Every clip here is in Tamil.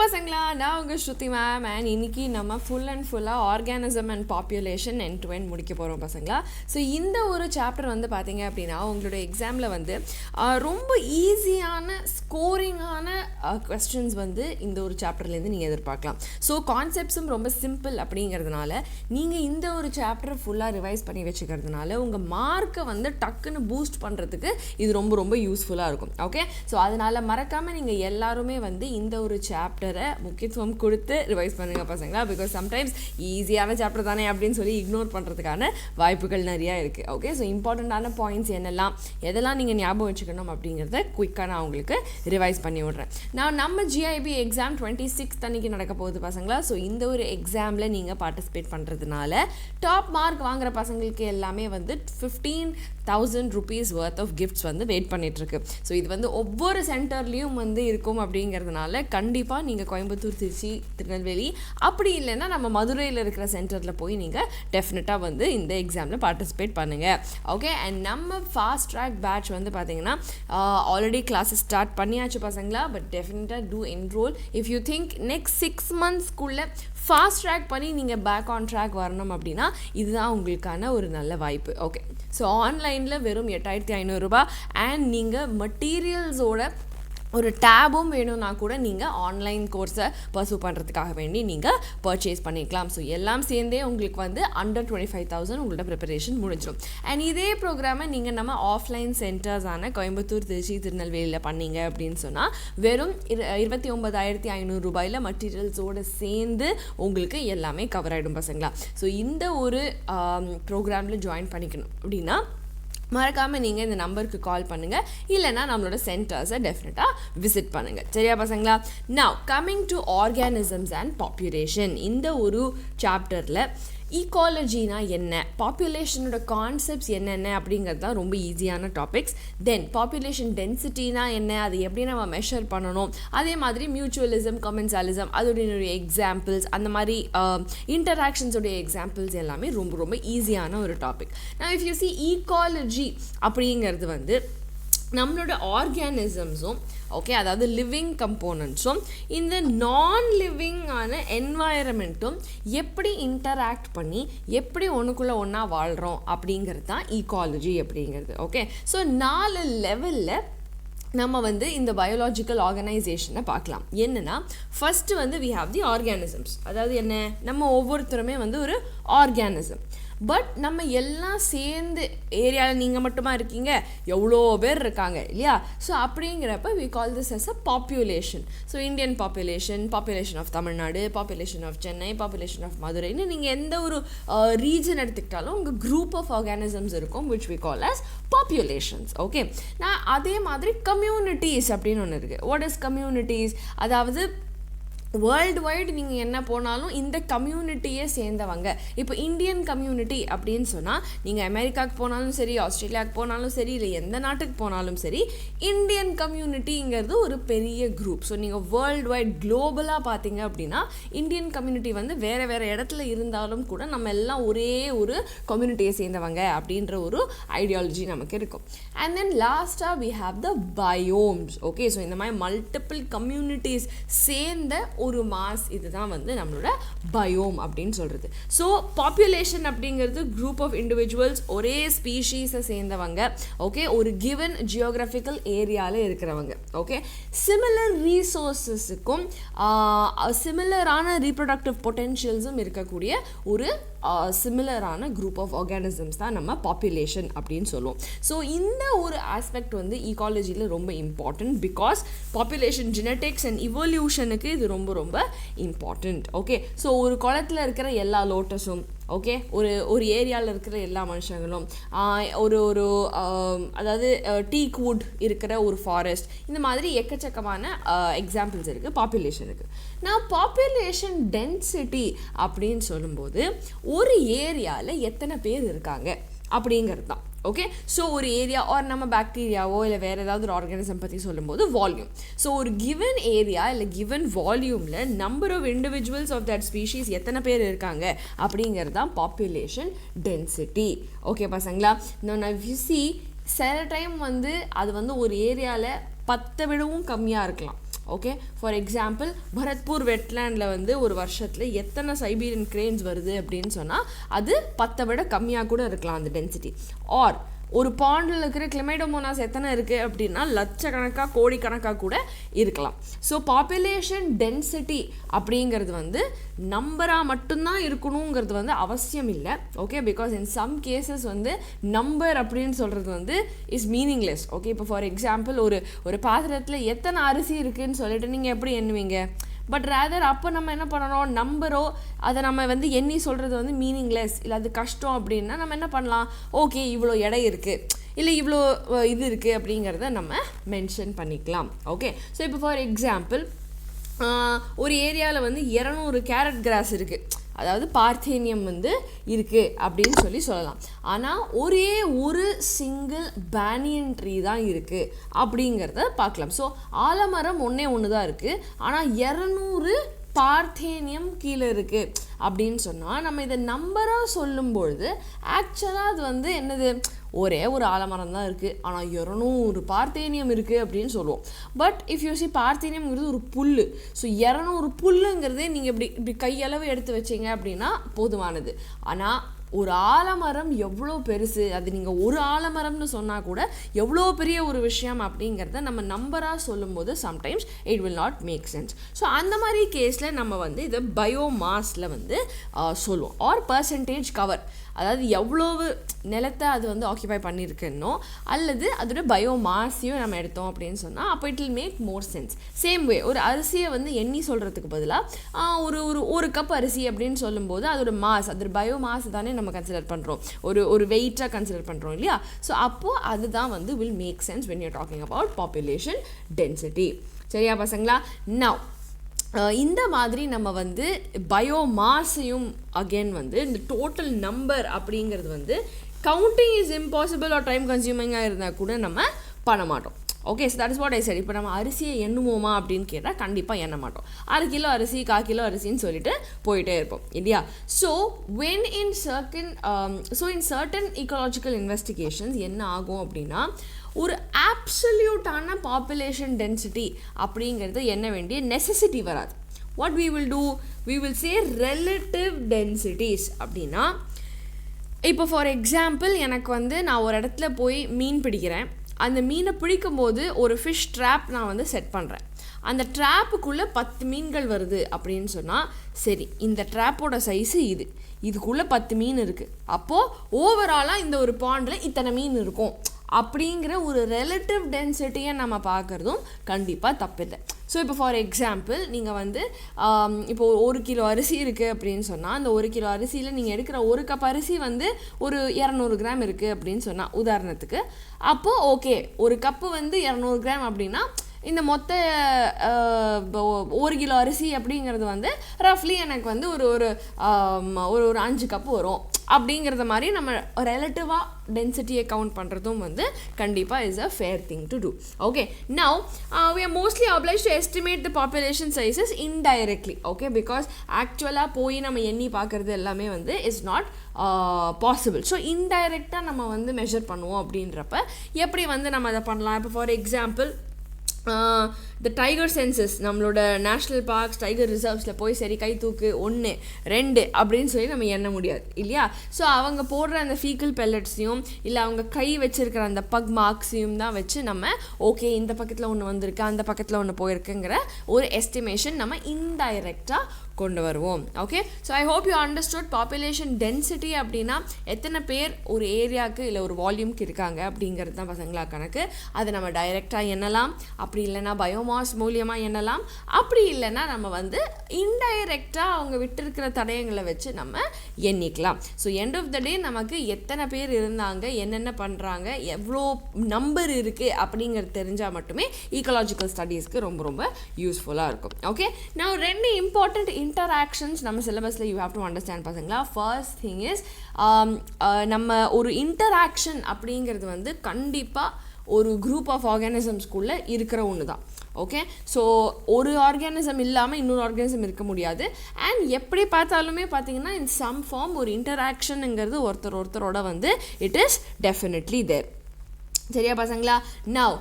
பசங்களா, நான் உங்கள் ஸ்ருதி மேம். அண்ட் இன்னைக்கு நம்ம ஃபுல் அண்ட் ஃபுல்லாக organism and population end to end முடிக்க போகிறோம் பசங்களா. ஸோ இந்த ஒரு சாப்டர் வந்து பார்த்தீங்க அப்படின்னா உங்களோட எக்ஸாமில் வந்து ரொம்ப ஈஸியான ஸ்கோரிங்கான கொஸ்டின்ஸ் வந்து இந்த ஒரு சாப்டர்லேருந்து நீங்கள் எதிர்பார்க்கலாம். ஸோ கான்செப்ட்ஸும் ரொம்ப சிம்பிள் அப்படிங்கிறதுனால நீங்கள் இந்த ஒரு சாப்டரை ஃபுல்லாக ரிவைஸ் பண்ணி வச்சுக்கிறதுனால உங்கள் மார்க்கை வந்து டக்குன்னு பூஸ்ட் பண்ணுறதுக்கு இது ரொம்ப ரொம்ப யூஸ்ஃபுல்லாக இருக்கும். ஓகே, ஸோ அதனால் மறக்காமல் நீங்கள் எல்லாருமே வந்து இந்த ஒரு சாப்டரை முக்கியத்துவம் கொடுத்து ரிவைஸ் பண்ணுங்க பசங்களா. பிகாஸ் சம்டைம்ஸ் ஈஸியான சாப்டர் தானே அப்படின்னு சொல்லி இக்னோர் பண்ணுறதுக்கான வாய்ப்புகள் நிறையா இருக்குது. ஓகே, ஸோ இம்பார்ட்டண்ட்டான பாயிண்ட்ஸ் என்னெல்லாம் எதெல்லாம் நீங்கள் ஞாபகம் வச்சுக்கணும் அப்படிங்கிறத குயிக்காக நான் உங்களுக்கு ரிவைஸ் பண்ணி விட்றேன். நம்ம GIB எக்ஸாம் 26 அன்னைக்கு நடக்க போகுது பசங்களா. ஸோ இந்த ஒரு எக்ஸாமில் நீங்கள் பார்ட்டிசிபேட் பண்ணுறதுனால டாப் மார்க் வாங்குகிற பசங்களுக்கு எல்லாமே வந்து 15,000 rupees worth of gifts வந்து வெயிட் பண்ணிகிட்ருக்கு. ஸோ இது வந்து ஒவ்வொரு சென்டர்லேயும் வந்து இருக்கும் அப்படிங்கிறதுனால கண்டிப்பாக நீங்கள் கோயம்புத்தூர், திருச்சி, திருநெல்வேலி அப்படி இல்லைன்னா நம்ம மதுரையில் இருக்கிற சென்டரில் போய் நீங்கள் டெஃபினட்டாக வந்து இந்த எக்ஸாமில் பார்ட்டிசிபேட் பண்ணுங்கள். ஓகே, அண்ட் நம்ம ஃபாஸ்ட் ட்ராக் பேட்ச் வந்து பார்த்தீங்கன்னா ஆல்ரெடி கிளாஸஸ் ஸ்டார்ட் பண்ணியாச்சு பசங்களா. பட் டெஃபினட்டாக to enrol if you think next 6 monthsக்குள்ளே ஃபாஸ்ட் ட்ராக் பண்ணி நீங்கள் பேக் ஆன் ட்ராக் வரணும் அப்படின்னா இதுதான் உங்களுக்கான ஒரு நல்ல வாய்ப்பு. ஓகே, ஸோ ஆன்லைனில் வெறும் 8,500 ரூபாய் அண்ட் நீங்கள் மெட்டீரியல்ஸோட ஒரு டேபும் வேணும்னா கூட நீங்கள் ஆன்லைன் கோர்ஸை பர்சூ பண்ணுறதுக்காக வேண்டி நீங்கள் பர்ச்சேஸ் பண்ணிக்கலாம். ஸோ எல்லாம் சேர்ந்தே உங்களுக்கு வந்து அண்டர் 25,000 உங்களோட ப்ரிப்பரேஷன் முடிஞ்சிடும். அண்ட் இதே ப்ரோக்ராமை நீங்கள் நம்ம ஆஃப்லைன் சென்டர்ஸான கோயம்புத்தூர், திருச்சி, திருநெல்வேலியில் பண்ணீங்க அப்படின்னு சொன்னால் வெறும் 29,500 ரூபாயில் மெட்டீரியல்ஸோடு சேர்ந்து உங்களுக்கு எல்லாமே கவர் ஆகிடும் பசங்களா. ஸோ இந்த ஒரு ப்ரோக்ராமில் ஜாயின் பண்ணிக்கணும் அப்படின்னா மறக்காமல் நீங்கள் இந்த நம்பருக்கு கால் பண்ணுங்கள், இல்லைனா நம்மளோட சென்டர்ஸை டெஃபினட்டாக விசிட் பண்ணுங்கள். சரியா பசங்களா? Now coming to organisms and population. இந்த ஒரு சாப்டரில் ஈகாலஜினா என்ன, பாப்புலேஷனோட கான்செப்ட்ஸ் என்னென்ன அப்படிங்கிறது தான் ரொம்ப ஈஸியான டாபிக்ஸ். தென் பாப்புலேஷன் டென்சிட்டினா என்ன, அது எப்படி நம்ம மெஷர் பண்ணணும், அதே மாதிரி மியூச்சுவலிசம், கமென்சாலிசம் அதோடைய எக்ஸாம்பிள்ஸ், அந்த மாதிரி இன்டராக்ஷன்ஸோடைய எக்ஸாம்பிள்ஸ் எல்லாமே ரொம்ப ரொம்ப ஈஸியான ஒரு டாபிக். நான் இஃப் யூ சி ஈகாலஜி அப்படிங்கிறது வந்து நம்மளோட ஆர்கானிசம்ஸும் ஓகே, அதாவது லிவிங் கம்போனன்ட்ஸும் இந்த நான் லிவிங்கான என்வாயரமெண்ட்டும் எப்படி இன்டராக்ட் பண்ணி எப்படி ஒன்றுக்குள்ளே ஒன்றா வாழ்கிறோம் அப்படிங்கிறது தான் ஈகாலஜி அப்படிங்கிறது. ஓகே, ஸோ 4 லெவலில் நம்ம வந்து இந்த பயோலாஜிக்கல் ஆர்கனைசேஷனை பார்க்கலாம். என்னென்னா ஃபஸ்ட்டு வந்து வி ஹாவ் தி ஆர்கானிசம்ஸ். அதாவது என்ன, நம்ம ஒவ்வொருத்தருமே வந்து ஒரு ஆர்கானிசம். பட் நம்ம எல்லாம் சேர்ந்து ஏரியாவில் நீங்கள் மட்டுமா இருக்கீங்க, எவ்வளோ பேர் இருக்காங்க இல்லையா? ஸோ அப்படிங்கிறப்ப we call this as a population. So Indian population of Tamil Nadu, population of Chennai, population of மதுரைன்னு நீங்கள் எந்த ஒரு ரீஜன் எடுத்துக்கிட்டாலும் உங்கள் குரூப் ஆஃப் ஆர்கானிசம்ஸ் இருக்கும் which we call as populations. Okay, நான் அதே மாதிரி கம்யூனிட்டிஸ் அப்படின்னு ஒன்று இருக்குது. What is communities? அதாவது வேர்ல்டு வைடு நீங்கள் என்ன போனாலும் இந்த கம்யூனிட்டியை சேர்ந்தவங்க. இப்போ இந்தியன் கம்யூனிட்டி அப்படின்னு சொன்னால் நீங்கள் அமெரிக்காவுக்கு போனாலும் சரி, ஆஸ்திரேலியாவுக்கு போனாலும் சரி, இல்லை எந்த நாட்டுக்கு போனாலும் சரி, இந்தியன் கம்யூனிட்டிங்கிறது ஒரு பெரிய குரூப். ஸோ நீங்கள் வேர்ல்டு வைட் குளோபலாக பார்த்தீங்க அப்படின்னா இந்தியன் கம்யூனிட்டி வந்து வேறு வேறு இடத்துல இருந்தாலும் கூட நம்ம எல்லாம் ஒரே ஒரு கம்யூனிட்டியை சேர்ந்தவங்க அப்படின்ற ஒரு ஐடியாலஜி நமக்கு இருக்கும். அண்ட் தென் லாஸ்ட்டாக we have the biomes. Okay, so இந்த மாதிரி மல்டிபிள் கம்யூனிட்டிஸ் சேர்ந்த ஒரு மாஸ், இதுதான் வந்து நம்மளோட பயோம் அப்படின்னு சொல்கிறது. ஸோ பாப்புலேஷன் அப்படிங்கிறது குரூப் ஆஃப் இண்டிவிஜுவல்ஸ், ஒரே ஸ்பீஷீஸை சேர்ந்தவங்க. ஓகே, ஒரு கிவன் ஜியோகிராஃபிக்கல் ஏரியாவில் இருக்கிறவங்க. ஓகே, சிமிலர் ரீசோர்ஸஸுக்கும் சிமிலரான ரீப்ரொடக்டிவ் பொட்டென்ஷியல்ஸும் இருக்கக்கூடிய ஒரு சிமிலரான குரூப் ஆஃப் ஆர்கானிசம்ஸ் தான் நம்ம பாப்புலேஷன் அப்படின்னு சொல்லுவோம். ஸோ இந்த ஒரு ஆஸ்பெக்ட் வந்து ஈகாலஜியில் ரொம்ப important. Because population genetics and இவல்யூஷனுக்கு இது ரொம்ப ரொம்ப இம்பார்ட்டண்ட். ஓகே, ஸோ ஒரு குளத்தில் இருக்கிற எல்லா லோட்டஸும், ஓகே, ஒரு ஏரியாவில் இருக்கிற எல்லா மனுஷங்களும், ஒரு அதாவது டீக் வுட் இருக்கிற ஒரு ஃபாரஸ்ட், இந்த மாதிரி எக்கச்சக்கமான எக்ஸாம்பிள்ஸ் இருக்குது பாப்புலேஷனுக்கு. நான் பாப்புலேஷன் டென்சிட்டி அப்படின்னு சொல்லும்போது ஒரு ஏரியாவில் எத்தனை பேர் இருக்காங்க அப்படிங்கிறது தான். ஓகே, ஸோ ஒரு ஏரியா ஆர் நம்ம பாக்டீரியாவோ இல்லை வேறு ஏதாவது ஒரு ஆர்கானிசம் பற்றி சொல்லும்போது வால்யூம். ஸோ ஒரு கிவன் ஏரியா இல்லை கிவன் வால்யூமில் number of individuals of that species எத்தனை பேர் இருக்காங்க அப்படிங்கிறது தான் பாப்புலேஷன் டென்சிட்டி. ஓகே பசங்களா, நான் சி சில டைம் வந்து அது வந்து ஒரு ஏரியாவில் 10 விடவும் கம்மியாக இருக்கலாம். ஓகே ஃபார் எக்ஸாம்பிள் பரத்பூர் வெட்லேண்டில் வந்து ஒரு வருஷத்தில் எத்தனை சைபீரியன் கிரேன்ஸ் வருது அப்படின்னு சொன்னால் அது 10 விட கம்மியாக கூட இருக்கலாம் அந்த டென்சிட்டி. ஆர் ஒரு பாண்டில் இருக்கிற கிளைமேடோமோனாஸ் எத்தனை இருக்குது அப்படின்னா லட்சக்கணக்காக கோடிக்கணக்காக கூட இருக்கலாம். ஸோ பாப்புலேஷன் டென்சிட்டி அப்படிங்கிறது வந்து நம்பராக மட்டும்தான் இருக்கணுங்கிறது வந்து அவசியம் இல்லை. Okay, because in some cases வந்து நம்பர் அப்படின்னு சொல்கிறது வந்து இஸ் மீனிங்லெஸ். ஓகே, இப்போ ஃபார் எக்ஸாம்பிள் ஒரு பாத்திரத்தில் எத்தனை அரிசி இருக்குதுன்னு சொல்லிட்டு நீங்கள் எப்படி எண்ணுவீங்க? பட் ரேதர் அப்போ நம்ம என்ன பண்ணணும், நம்பரோ அதை நம்ம வந்து எண்ணி சொல்கிறது வந்து மீனிங்லெஸ், இல்லை அது கஷ்டம் அப்படின்னா நம்ம என்ன பண்ணலாம், ஓகே இவ்வளோ எடை இருக்குது இல்லை இவ்வளோ இது இருக்குது அப்படிங்கிறத நம்ம மென்ஷன் பண்ணிக்கலாம். ஓகே, ஸோ இப்போ ஃபார் எக்ஸாம்பிள் ஒரு ஏரியாவில் வந்து 200 கேரட் கிராஸ் இருக்குது, அதாவது பார்த்தேனியம் வந்து இருக்குது அப்படின்னு சொல்லலாம். ஆனால் ஒரே ஒரு சிங்கிள் பேனியன் ட்ரீ தான் இருக்குது அப்படிங்கிறத பார்க்கலாம். ஸோ ஆலமரம் ஒன்று தான் இருக்குது, ஆனால் 200 பார்த்தேனியம் கீழே இருக்குது அப்படின்னு சொன்னால் நம்ம இதை நம்பராக சொல்லும்பொழுது ஆக்சுவலாக அது வந்து என்னது, ஒரே ஒரு ஆலமரம் தான் இருக்குது ஆனால் 200 பார்த்தேனியம் இருக்குது அப்படின்னு சொல்லுவோம். பட் இஃப் யூ சி பார்த்தேனியம்ங்கிறது ஒரு புல். ஸோ 200 புல்லுங்கிறதே நீங்கள் இப்படி கையளவு எடுத்து வச்சிங்க அப்படின்னா போதுமானது. ஆனால் ஒரு ஆலமரம் எவ்வளோ பெருசு, அது நீங்கள் ஒரு ஆலமரம்னு சொன்னால் கூட எவ்வளோ பெரிய ஒரு விஷயம் அப்படிங்கிறத நம்ம நம்பராக சொல்லும்போது sometimes it will not make sense. So அந்த மாதிரி கேஸில் நம்ம வந்து இதை பயோமாஸில் வந்து சொல்லுவோம். ஆர் பர்சன்டேஜ் கவர், அதாவது எவ்வளவு நிலத்தை அது வந்து ஆக்கியபை பண்ணியிருக்குன்னோ அல்லது அதோட பயோமாஸையும் நம்ம எடுத்தோம் அப்படின்னு சொன்னால் அப்போ it will make more sense. Same way ஒரு அரிசியை வந்து எண்ணி சொல்கிறதுக்கு பதிலாக ஒரு கப் அரிசி அப்படின்னு சொல்லும்போது அதோட மாஸ், அதோட பயோமாஸ் தானே நம்ம கன்சிடர் பண்ணுறோம், ஒரு வெயிட்டாக கன்சிடர் பண்ணுறோம் இல்லையா? ஸோ அப்போது அதுதான் வந்து will make sense when you're talking about population density. சரியா பசங்களா? நவ் இந்த மாதிரி நம்ம வந்து பயோமாஸையும் அகெயின் வந்து இந்த டோட்டல் நம்பர் அப்படிங்கிறது வந்து counting is impossible or time கன்சியூமிங்காக இருந்தால் கூட நம்ம பண்ண மாட்டோம். Okay, so that is what I said. இப்போ நம்ம அரிசியை எண்ணுவோமா அப்படின்னு கேட்டால் கண்டிப்பாக எண்ண மாட்டோம். 1/2 கிலோ அரிசி 1/4 கிலோ அரிசின்னு சொல்லிட்டு போயிட்டே இருப்போம் இல்லையா? So in certain ecological investigations என்ன ஆகும் அப்படின்னா ஒரு ஆப்சல்யூட்டான பாப்புலேஷன் டென்சிட்டி அப்படிங்கிறது என்ன வேண்டிய நெசசிட்டி வராது. What we will do, we will say relative densities. அப்படின்னா இப்போ ஃபார் எக்ஸாம்பிள் எனக்கு வந்து நான் ஒரு இடத்துல போய் மீன் பிடிக்கிறேன், அந்த மீனை பிடிக்கும்போது ஒரு ஃபிஷ் ட்ராப் நான் வந்து செட் பண்ணுறேன், அந்த ட்ராப்புக்குள்ளே 10 மீன்கள் வருது அப்படின்னு சொன்னால் சரி, இந்த ட்ராப்போட சைஸு இதுக்குள்ளே 10 மீன் இருக்குது, அப்போது ஓவராலாக இந்த ஒரு பாண்டில் இத்தனை மீன் இருக்கும் அப்படிங்கிற ஒரு ரிலேட்டிவ் டென்சிட்டியை நம்ம பார்க்குறதும் கண்டிப்பாக தப்பில்லை. ஸோ இப்போ ஃபார் எக்ஸாம்பிள் நீங்கள் வந்து இப்போ 1 கிலோ அரிசி இருக்குது அப்படின்னு சொன்னால் அந்த 1 கிலோ அரிசியில் நீங்கள் எடுக்கிற 1 கப் அரிசி வந்து ஒரு 200 கிராம் இருக்குது அப்படின்னு சொன்னால் உதாரணத்துக்கு, அப்போது ஓகே ஒரு கப்பு வந்து 200 கிராம் அப்படின்னா இந்த மொத்த 1 கிலோ அரிசி அப்படிங்கிறது வந்து ரஃப்லி எனக்கு வந்து ஒரு 5 கப்பு வரும் அப்படிங்கிறத மாதிரி நம்ம ரிலேட்டிவாக டென்சிட்டியை கவுண்ட் பண்ணுறதும் வந்து கண்டிப்பாக is a fair thing to do. Okay, now we are mostly obliged to estimate the population sizes indirectly. Okay, because ஆக்சுவலாக போய் நம்ம எண்ணி பார்க்குறது எல்லாமே வந்து இஸ் நாட் பாசிபிள். ஸோ இன்டைரக்டாக நம்ம வந்து மெஷர் பண்ணுவோம் அப்படின்றப்ப எப்படி வந்து நம்ம அதை பண்ணலாம்? இப்போ ஃபார் எக்ஸாம்பிள் இந்த டைகர் சென்சஸ், நம்மளோட நேஷ்னல் பார்க்ஸ் டைகர் ரிசர்வ்ஸில் போய் சரி கை தூக்கு 1 2 அப்படின்னு சொல்லி நம்ம எண்ண முடியாது இல்லையா? ஸோ அவங்க போடுற அந்த ஃபீக்கல் பெல்லட்ஸையும் இல்லை அவங்க கை வச்சுருக்கிற அந்த பக் மார்க்ஸையும் தான் வச்சு நம்ம ஓகே இந்த பக்கத்தில் ஒன்று வந்திருக்கு அந்த பக்கத்தில் ஒன்று போயிருக்குங்கிற ஒரு எஸ்டிமேஷன் நம்ம இன்டைரக்டாக கொண்டு வருவோம். Okay, so I hope you understood population density அப்படின்னா எத்தனை பேர் ஒரு ஏரியாவுக்கு இல்லை ஒரு வால்யூம்க்கு இருக்காங்க அப்படிங்கிறது தான் பசங்களா கணக்கு. அதை நம்ம டைரெக்டாக எண்ணலாம், அப்படி இல்லைன்னா பயோமாஸ் மூலியமாக எண்ணலாம், அப்படி இல்லைன்னா நம்ம வந்து இன்டைரக்டாக அவங்க விட்டுருக்கிற தடயங்களை வச்சு நம்ம எண்ணிக்கலாம். ஸோ எண்ட் ஆஃப் த டே நமக்கு எத்தனை பேர் இருந்தாங்க, என்னென்ன பண்ணுறாங்க, எவ்வளோ நம்பர் இருக்குது அப்படிங்கிறது தெரிஞ்சால் மட்டுமே ஈக்கலாஜிக்கல் ஸ்டடீஸ்க்கு ரொம்ப ரொம்ப யூஸ்ஃபுல்லாக இருக்கும். ஓகே, நான் 2 இம்பார்ட்டண்ட் interactions நம்ம சிலபஸில் you have to understand பசங்களா. ஃபர்ஸ்ட் திங் இஸ் நம்ம ஒரு இன்டராக்ஷன் அப்படிங்கிறது வந்து கண்டிப்பாக ஒரு குரூப் ஆஃப் ஆர்கானிசம்ஸ்குள்ளே இருக்கிற ஒன்று தான். ஓகே, ஸோ ஒரு ஆர்கானிசம் இல்லாமல் இன்னொரு ஆர்கானிசம் இருக்க முடியாது. அண்ட் எப்படி பார்த்தாலுமே பார்த்தீங்கன்னா இன் சம் ஃபார்ம் ஒரு இன்டராக்ஷனுங்கிறது ஒருத்தரோட வந்து இட் இஸ் டெஃபினெட்லி தேர். சரியா பசங்களா? now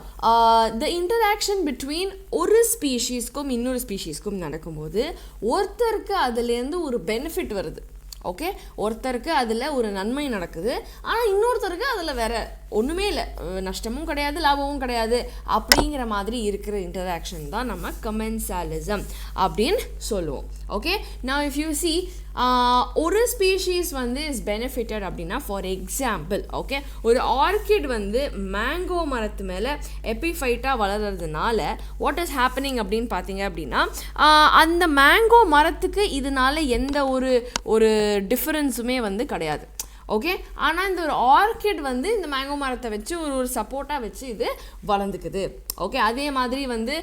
the interaction between ஒரு ஸ்பீஷீஸ்க்கும் இன்னொரு ஸ்பீஷீஸ்க்கும் நடக்கும்போது ஒருத்தருக்கு அதுலேருந்து ஒரு பெனிஃபிட் வருது. ஓகே, ஒருத்தருக்கு அதில் ஒரு நன்மை நடக்குது, ஆனால் இன்னொருத்தருக்கு அதில் வேற ஒன்றுமே இல்லை, நஷ்டமும் கிடையாது லாபமும் கிடையாது அப்படிங்கிற மாதிரி இருக்கிற இன்டராக்ஷன் தான் நம்ம கமென்சாலிசம் அப்படின்னு சொல்லுவோம். Okay, now if you see ஒரு ஸ்பீஷீஸ் வந்து இஸ் பெனிஃபிட்டட் அப்படின்னா, ஃபார் எக்ஸாம்பிள் ஓகே, ஒரு ஆர்கிட் வந்து மேங்கோ மரத்து மேலே எபிஃபைட்டாக வளர்கிறதுனால வாட் இஸ் ஹேப்பனிங் அப்படின்னு பார்த்தீங்க அப்படின்னா, அந்த மேங்கோ மரத்துக்கு இதனால எந்த ஒரு டிஃப்ரென்ஸுமே வந்து கிடையாது. ஓகே, ஆனால் இந்த ஒரு ஆர்கிட் வந்து இந்த மேங்கோ மரத்தை வச்சு ஒரு சப்போர்ட்டாக வச்சு இது வளர்ந்துக்குது. ஓகே, அதே மாதிரி வந்து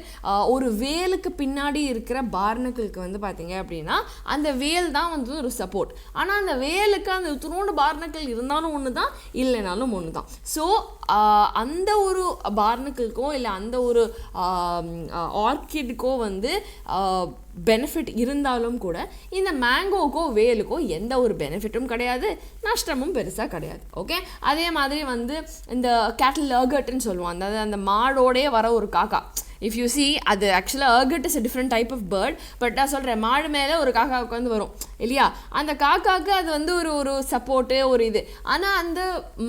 ஒரு வேலுக்கு பின்னாடி இருக்கிற பார்னக்கிளுக்கு வந்து பார்த்தீங்க அப்படின்னா அந்த வேல் தான் வந்து ஒரு சப்போர்ட், ஆனால் அந்த வேலுக்கு அந்த துணோண்டு பார்னக்கிள் இருந்தாலும் ஒன்று தான் இல்லைனாலும் ஒன்று தான். ஸோ அந்த ஒரு பார்னக்கிளுக்கோ இல்லை அந்த ஒரு ஆர்கிடுக்கோ வந்து பெனிஃபிட் இருந்தாலும் கூட இந்த மேங்கோக்கோ வேலுக்கோ எந்த ஒரு பெனிஃபிட்டும் கிடையாது, நஷ்டமும் பெருசாக கிடையாது. ஓகே, அதே மாதிரி வந்து இந்த கேட்டில் அர்கட்னு சொல்லுவோம், அதாவது அந்த மாடோடே வர ஒரு காக்கா. இஃப் யூ சி, அது ஆக்சுவலாக அர்கட் is a different type of bird, but நான் சொல்கிறேன் மாடு மேலே ஒரு காக்காவுக்கு வந்து வரும் இல்லையா, அந்த காக்காவுக்கு அது வந்து ஒரு சப்போர்ட்டு ஒரு இது, ஆனால் அந்த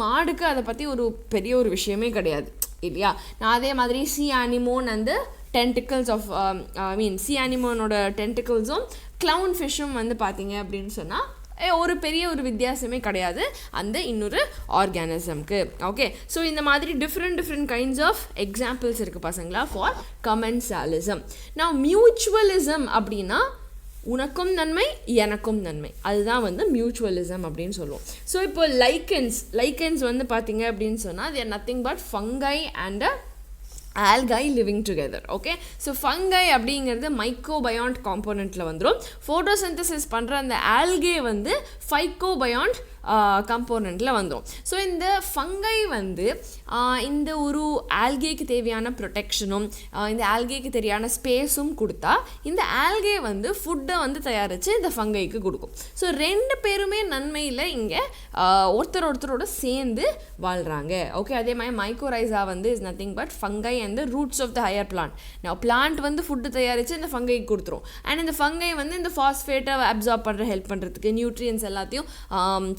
மாடுக்கு அதை பற்றி ஒரு பெரிய ஒரு விஷயமே கிடையாது இல்லையா. நான் அதே மாதிரி சி அனிமோன் அந்த டென்டிக்கல்ஸ் ஆஃப் சி அனிமோனோட டென்டிக்கல்ஸும் க்ளவுன் ஃபிஷ்ஷும் வந்து பார்த்தீங்க அப்படின்னு சொன்னால் ஒரு பெரிய ஒரு வித்தியாசமே கிடையாது அந்த இன்னொரு ஆர்கானிசம்க்கு. ஓகே, ஸோ இந்த மாதிரி டிஃப்ரெண்ட் கைண்ட்ஸ் ஆஃப் எக்ஸாம்பிள்ஸ் இருக்குது பசங்களா ஃபார் கமென்சாலிசம். நான் மியூச்சுவலிசம் அப்படின்னா உனக்கும் நன்மை எனக்கும் நன்மை, அதுதான் வந்து மியூச்சுவலிசம் அப்படின்னு சொல்லுவோம். ஸோ இப்போ லைக்கன்ஸ் வந்து பார்த்தீங்க அப்படின்னு சொன்னால் they are nothing but fungi and algae living together. Okay, so fungi அப்படிங்கிறது மைக்ரோபயாண்ட் காம்போனண்ட்டில் வந்துடும். ஃபோட்டோசிந்தசிஸ் பண்ணுற அந்த ஆல்கே வந்து ஃபைக்கோபயாண்ட் கம்போனண்ட்டில் வந்துடும். ஸோ இந்த ஃபங்கை வந்து இந்த ஒரு ஆல்கேக்கு தேவையான ப்ரொடெக்ஷனும் இந்த ஆல்கேக்கு தேவையான ஸ்பேஸும் கொடுத்தா இந்த ஆல்கே வந்து ஃபுட்டை வந்து தயாரித்து இந்த ஃபங்கைக்கு கொடுக்கும். ஸோ ரெண்டு பேருமே நன்மையில் இங்கே ஒருத்தரோட சேர்ந்து வாழ்கிறாங்க. ஓகே, அதே மாதிரி மைக்ரோரைசா வந்து is nothing but fungi and the roots of the higher plant. நான் பிளான்ட் வந்து ஃபுட்டு தயாரித்து இந்த ஃபங்கைக்கு கொடுத்துரும், அண்ட் இந்த ஃபங்கை வந்து இந்த ஃபாஸ்ஃபேட்டை அப்சார்ப் பண்ணுற ஹெல்ப் பண்ணுறதுக்கு நியூட்ரியன்ஸ் எல்லாத்தையும்